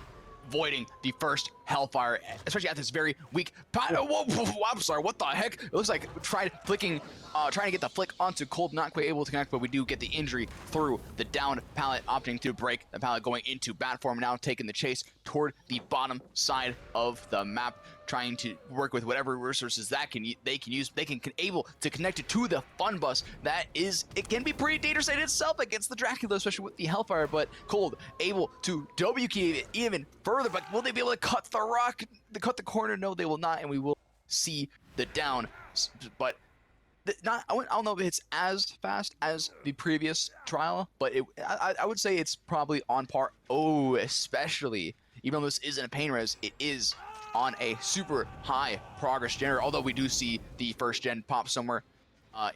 voiding the first Hellfire, especially at this very weak. Whoa, I'm sorry, what the heck? It looks like trying to get the flick onto Cold, not quite able to connect, but we do get the injury through the down pallet, opting to break the pallet, going into bat form, now taking the chase toward the bottom side of the map, trying to work with whatever resources that they can use. They can able to connect it to the fun bus. It can be pretty dangerous in itself against the Dracula, especially with the Hellfire, but Cold able to W key it even further. But will they be able to cut the rock, cut the corner? No, they will not, and we will see the down. But I don't know if it's as fast as the previous trial, but I would say it's probably on par. Oh, especially, even though this isn't a pain res, it is on a super high progress generator, although we do see the first gen pop somewhere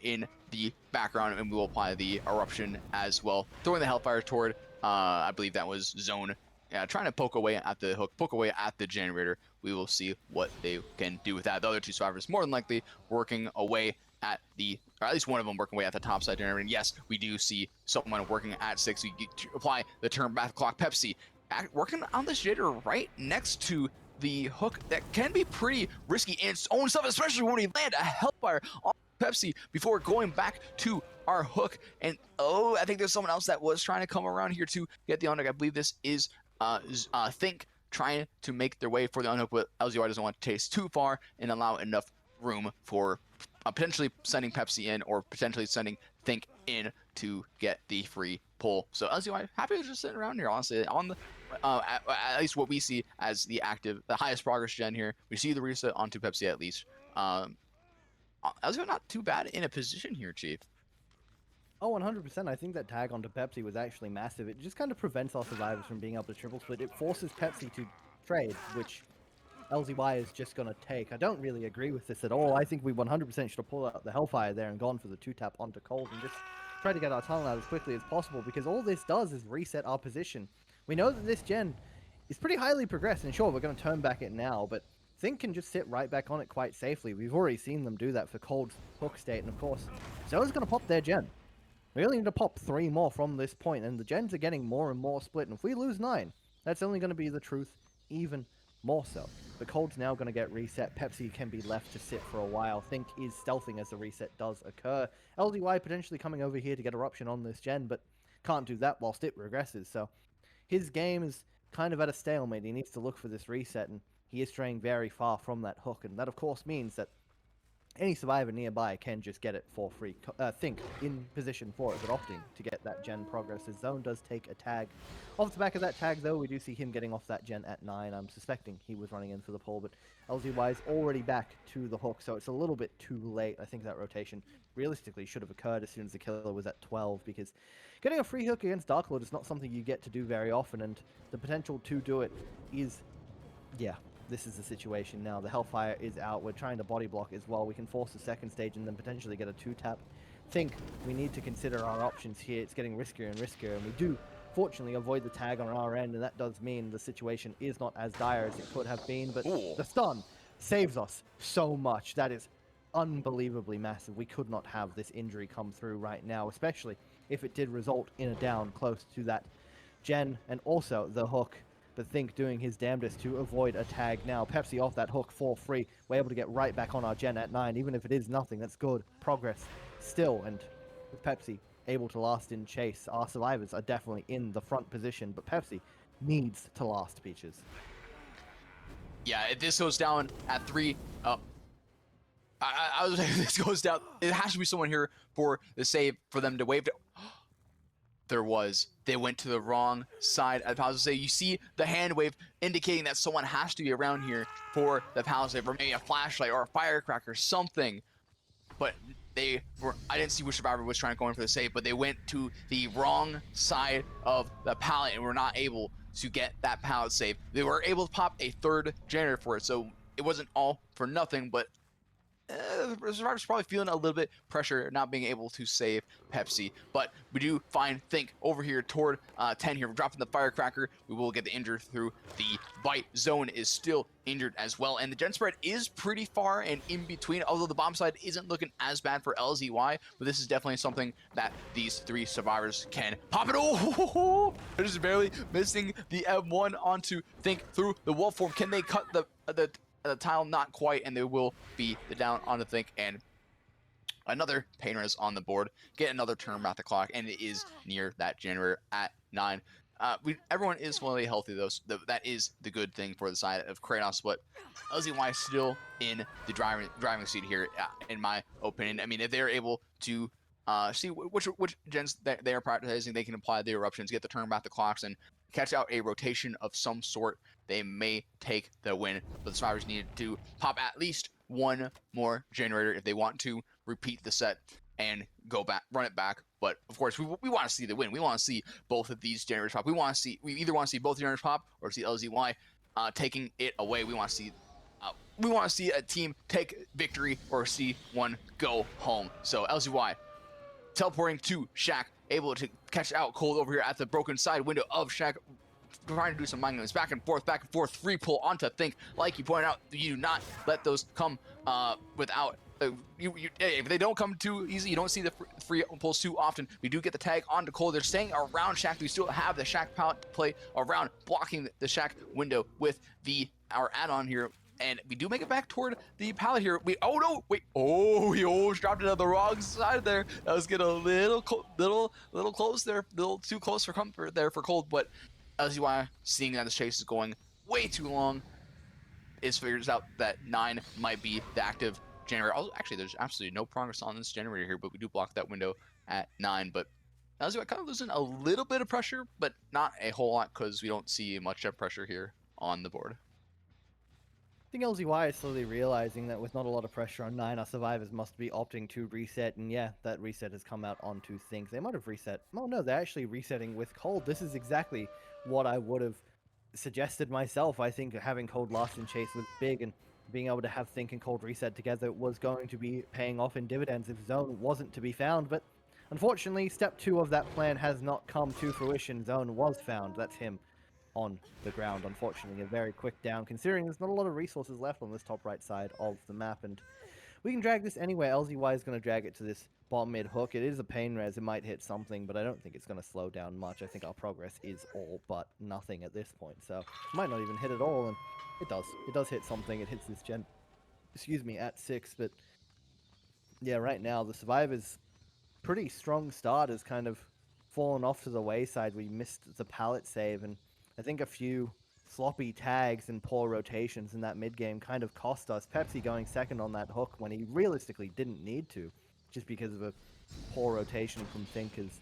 in the background, and we will apply the eruption as well, throwing the Hellfire toward, I believe that was Zone, trying to poke away at the hook, poke away at the generator. We will see what they can do with that. The other two survivors more than likely working away at or at least one of them working away at the top side generator. And yes, we do see someone working at 6. We apply the turn back clock. Pepsi working on this generator right next to the hook that can be pretty risky in its own stuff, especially when we land a Hellfire on Pepsi before going back to our hook. And oh, I think there's someone else that was trying to come around here to get the unhook. I believe this is Think trying to make their way for the unhook, but LZY doesn't want to chase too far and allow enough room for potentially sending Pepsi in or potentially sending Think in to get the free pull. So LZY happy to just sitting around here, honestly, on the at least what we see as the highest progress gen here. We see the reset onto Pepsi at least. LZY not too bad in a position here, Chief. Oh, 100%. I think that tag onto Pepsi was actually massive. It just kind of prevents our survivors from being able to triple split. It forces Pepsi to trade, which LZY is just going to take. I don't really agree with this at all. I think we 100% should have pulled out the Hellfire there and gone for the 2-tap onto Cold and just try to get our tunnel out as quickly as possible, because all this does is reset our position. We know that this gen is pretty highly progressed, and sure, we're going to turn back it now, but Think can just sit right back on it quite safely. We've already seen them do that for Cold's hook state, and of course, Zone's going to pop their gen. We only need to pop 3 more from this point, and the gens are getting more and more split, and if we lose 9, that's only going to be the truth even more so. The Cold's now going to get reset. Pepsi can be left to sit for a while. Think is stealthing as the reset does occur. LZY potentially coming over here to get Eruption on this gen, but can't do that whilst it regresses, so his game is kind of at a stalemate. He needs to look for this reset, and he is straying very far from that hook, and that of course means that any survivor nearby can just get it for free. Think in position for it, but opting to get that gen progress. His Zone does take a tag. Off the back of that tag, though, we do see him getting off that gen at 9. I'm suspecting he was running in for the pull, but LZY is already back to the hook, so it's a little bit too late. I think that rotation realistically should have occurred as soon as the killer was at 12, because getting a free hook against Dark Lord is not something you get to do very often, and the potential to do it is, yeah, this is the situation now. The Hellfire is out. We're trying to body block as well. We can force a second stage and then potentially get a 2-tap. Think we need to consider our options here. It's getting riskier and riskier, and we do fortunately avoid the tag on our end, and that does mean the situation is not as dire as it could have been, but the stun saves us so much. That is unbelievably massive. We could not have this injury come through right now, especially if it did result in a down close to that gen and also the hook. But Think doing his damnedest to avoid a tag now. Pepsi off that hook for free. We're able to get right back on our gen at 9. Even if it is nothing, that's good progress still. And with Pepsi able to last in chase, our survivors are definitely in the front position. But Pepsi needs to last, Peaches. Yeah, if this goes down at 3, I was like, this goes down. It has to be someone here for the save for them to wave to. They went to the wrong side. I was going to say, you see the hand wave indicating that someone has to be around here for the palisade, or maybe a flashlight or a firecracker, something. But I didn't see which survivor was trying to go in for the save, but they went to the wrong side of the pallet and were not able to get that pallet save. They were able to pop a 3rd generator for it, so it wasn't all for nothing, but the survivor's probably feeling a little bit pressure not being able to save Pepsi. But we do find Think over here toward 10 here. We're dropping the firecracker. We will get the injured through the bite. Zone is still injured as well, and the gen spread is pretty far and in between, although the bomb side isn't looking as bad for LZY, but this is definitely something that these 3 survivors can pop it. Oh, they're just barely missing the M1 onto Think through the wall form. Can they cut the tile? Not quite, and there will be the down on the Think, and another pain res on the board. Get another turn at the clock, and it is near that generator at 9. Everyone is fully healthy though, so that is the good thing for the side of Kratos, but LZY is still in the driving seat here, in my opinion. I mean, if they're able to see which gens that they are prioritizing, they can apply the eruptions, get the turn back the clocks, and catch out a rotation of some sort. They may take the win, but the survivors need to pop at least 1 more generator if they want to repeat the set and go back, run it back. But of course, we want to see the win. We want to see both of these generators pop. We either want to see both generators pop or see LZY taking it away. We want to see a team take victory or see one go home. So LZY teleporting to Shaq, able to catch out Cold over here at the broken side window of Shaq, trying to do some mind games, back and forth, free pull onto Think. Like you pointed out, you do not let those come without if they don't come too easy, you don't see the free pulls too often. We do get the tag onto Cole. They're staying around Shack. We still have the Shack pallet to play around, blocking the Shack window with our add-on here. And we do make it back toward the pallet here. Oh no, wait, oh, he almost dropped it on the wrong side there. That was getting a little close there, a little too close for comfort there for Cold. But LZY, seeing that this chase is going way too long, figures out that 9 might be the active generator. Actually, there's absolutely no progress on this generator here, but we do block that window at 9. But LZY kind of losing a little bit of pressure, but not a whole lot because we don't see much of pressure here on the board. I think LZY is slowly realizing that with not a lot of pressure on 9, our survivors must be opting to reset, and yeah, that reset has come out onto Think. They might have reset. Oh no, they're actually resetting with Cold. This is exactly what I would have suggested myself. I think having Cold last in chase was big, and being able to have Think and Cold reset together was going to be paying off in dividends if Zone wasn't to be found, but unfortunately, step 2 of that plan has not come to fruition. Zone was found. That's him on the ground. Unfortunately, a very quick down, considering there's not a lot of resources left on this top right side of the map, and we can drag this anywhere. LZY is going to drag it to this bottom mid hook. It is a pain res. It might hit something, but I don't think it's going to slow down much. I think our progress is all but nothing at this point, so it might not even hit at all, and it does. It does hit something. It hits this gen, excuse me, at 6, but yeah, right now the Survivor's pretty strong start has kind of fallen off to the wayside. We missed the pallet save, and I think a few sloppy tags and poor rotations in that mid game kind of cost us. Pepsi going second on that hook when he realistically didn't need to, just because of a poor rotation from Thinkers,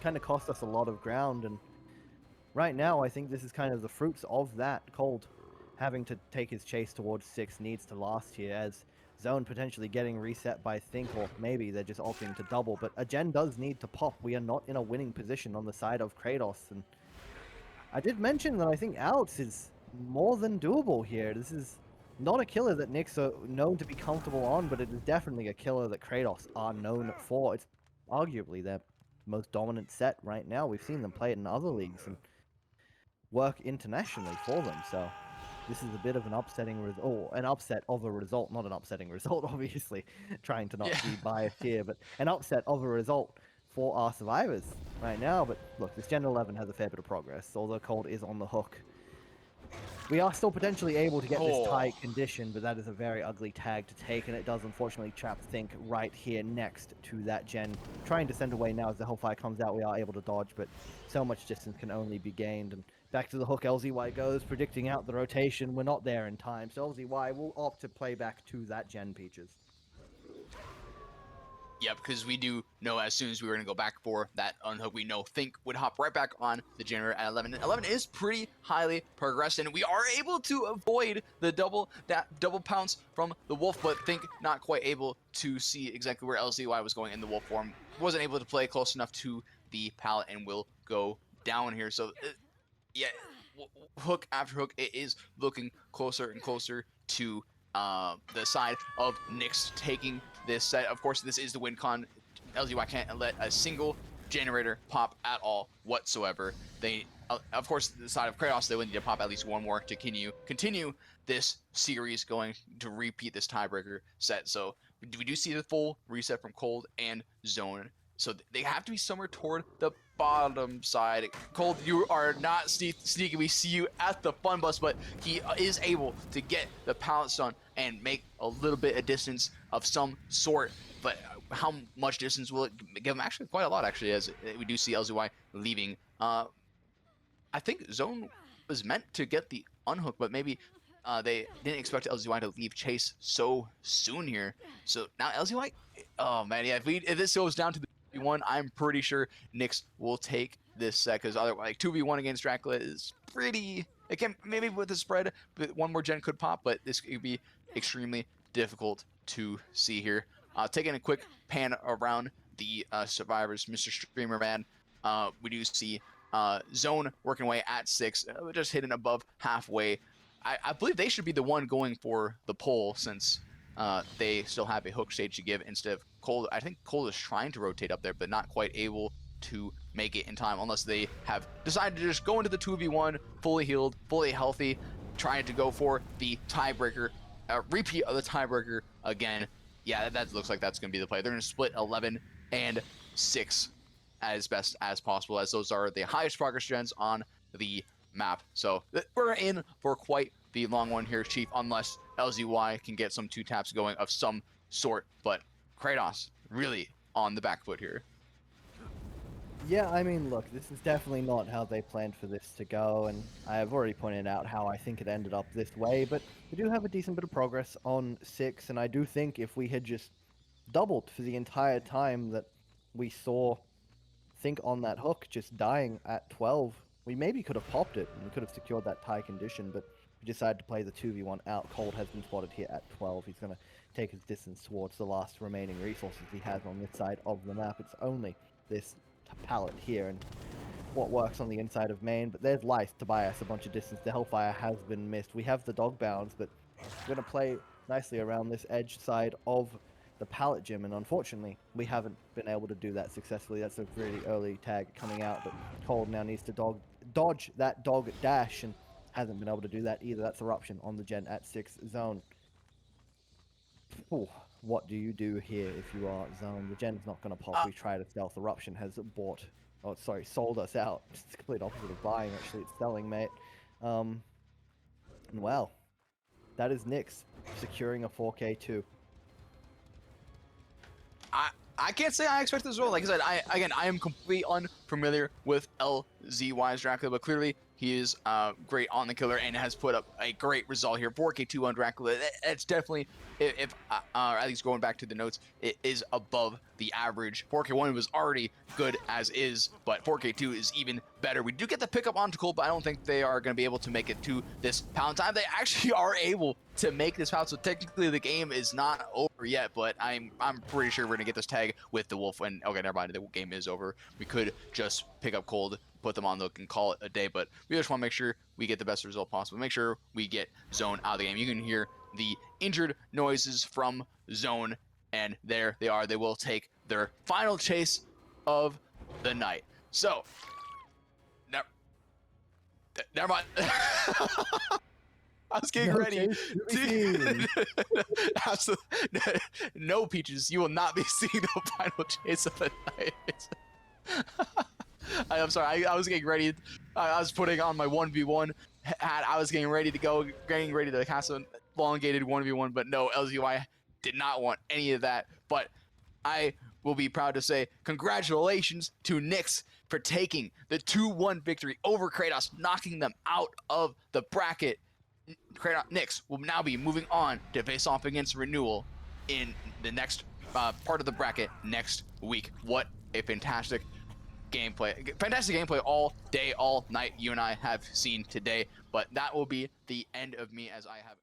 kind of cost us a lot of ground. And right now, I think this is kind of the fruits of that. Cold having to take his chase towards 6 needs to last here, as Zone potentially getting reset by Think, or maybe they're just opting to double. But a gen does need to pop. We are not in a winning position on the side of Kratos, and I did mention that I think Alex is more than doable here. This is not a killer that Knicks are known to be comfortable on, but it is definitely a killer that Kratos are known for. It's arguably their most dominant set right now. We've seen them play it in other leagues and work internationally for them, so this is a bit of an upsetting result, or an upset of a result, not an upsetting result, obviously, trying to not be biased here, but an upset of a result for our survivors right now. But look, this Gen 11 has a fair bit of progress, although Cold is on the hook. We are still potentially able to get this tight condition, but that is a very ugly tag to take, and it does unfortunately trap Think right here next to that gen. Trying to send away now as the Hellfire comes out, we are able to dodge, but so much distance can only be gained. And back to the hook, LZY goes, predicting out the rotation. We're not there in time, so LZY will opt to play back to that gen, Peaches. Yeah, because we do know as soon as we were going to go back for that unhook, we know Think would hop right back on the generator at 11. 11 is pretty highly progressed, and we are able to avoid the double pounce from the Wolf, but Think not quite able to see exactly where LZY was going in the Wolf form. Wasn't able to play close enough to the pallet and will go down here. So, yeah, hook after hook, it is looking closer and closer to the side of Knicks taking this set. Of course, this is the win con. LZY can't let a single generator pop at all whatsoever. They, of course, the side of Kratos, they would need to pop at least one more to continue this series, going to repeat this tiebreaker set. So we do see the full reset from Cold and Zone. So they have to be somewhere toward the bottom side. Cold, you are not sneaky. We see you at the fun bus, but he is able to get the pallet stun and make a little bit of distance of some sort. But how much distance will it give him? Actually, quite a lot, actually, as we do see LZY leaving. I think Zone was meant to get the unhook, but maybe they didn't expect LZY to leave chase so soon here. So now LZY, oh man, yeah, if this goes down to the 2v1, I'm pretty sure Knicks will take this set, because otherwise, like 2v1 against Dracula is pretty. It can maybe with the spread, but one more gen could pop, but this could be extremely difficult to see here. Taking a quick pan around the survivors, Mr. Streamer Man, we do see Zone working away at 6, just hitting above halfway. I believe they should be the one going for the pull, since they still have a hook stage to give instead of Cold. I think Cold is trying to rotate up there, but not quite able to make it in time, unless they have decided to just go into the 2v1 fully healed, fully healthy, trying to go for the tiebreaker, repeat of the tiebreaker again. Yeah, that looks like that's going to be the play. They're going to split 11 and 6 as best as possible, as those are the highest progress gens on the map. So we're in for quite the long one here, Chief, unless LZY can get some 2-taps going of some sort. But Kratos really on the back foot here. Yeah, I mean, look, this is definitely not how they planned for this to go, and I have already pointed out how I think it ended up this way, but we do have a decent bit of progress on 6, and I do think if we had just doubled for the entire time that we saw Think on that hook just dying at 12, we maybe could have popped it, and we could have secured that tie condition, but we decided to play the 2v1 out. Cold has been spotted here at 12. He's going to take his distance towards the last remaining resources he has on this side of the map. It's only this pallet here, and what works on the inside of main, but there's Lice to buy us a bunch of distance. The Hellfire has been missed. We have the dog bounds, but we're going to play nicely around this edge side of the pallet gym, and unfortunately, we haven't been able to do that successfully. That's a really early tag coming out, but Cold now needs to dodge that dog dash, and hasn't been able to do that either. That's Eruption on the gen at 6 zone. Ooh, what do you do here if you are zone? The gen's not going to pop. We tried a stealth. Eruption has sold us out. It's the complete opposite of buying, actually. It's selling, mate. And well, that is Nyx securing a 4K2. I can't say I expect this as well. Like I said, I am completely unfamiliar with LZY's Dracula, but clearly he is great on the killer and has put up a great result here. 4K2 on Dracula. It's definitely, if at least going back to the notes, it is above the average. 4K1 was already good as is, but 4K2 is even better. We do get the pickup on Cold, but I don't think they are going to be able to make it to this pound time. They actually are able to make this pound, so technically the game is not over yet, but I'm pretty sure we're going to get this tag with the Wolf. And okay, never mind, the game is over. We could just pick up Cold, put them on the hook, and call it a day, but we just want to make sure we get the best result possible. Make sure we get Zone out of the game. You can hear the injured noises from Zone, and there they are. They will take their final chase of the night. So, never mind. I was getting ready to... No, Peaches, you will not be seeing the final chase of the night. I'm sorry, I was getting ready. I was putting on my 1v1 hat. I was getting ready to go, getting ready to cast an elongated 1v1, but no, LZY did not want any of that. But I will be proud to say congratulations to Nyx for taking the 2-1 victory over Kratos, knocking them out of the bracket. Nyx will now be moving on to face off against Renewal in the next part of the bracket next week. What a fantastic gameplay all day, all night you and I have seen today. But that will be the end of me, as I have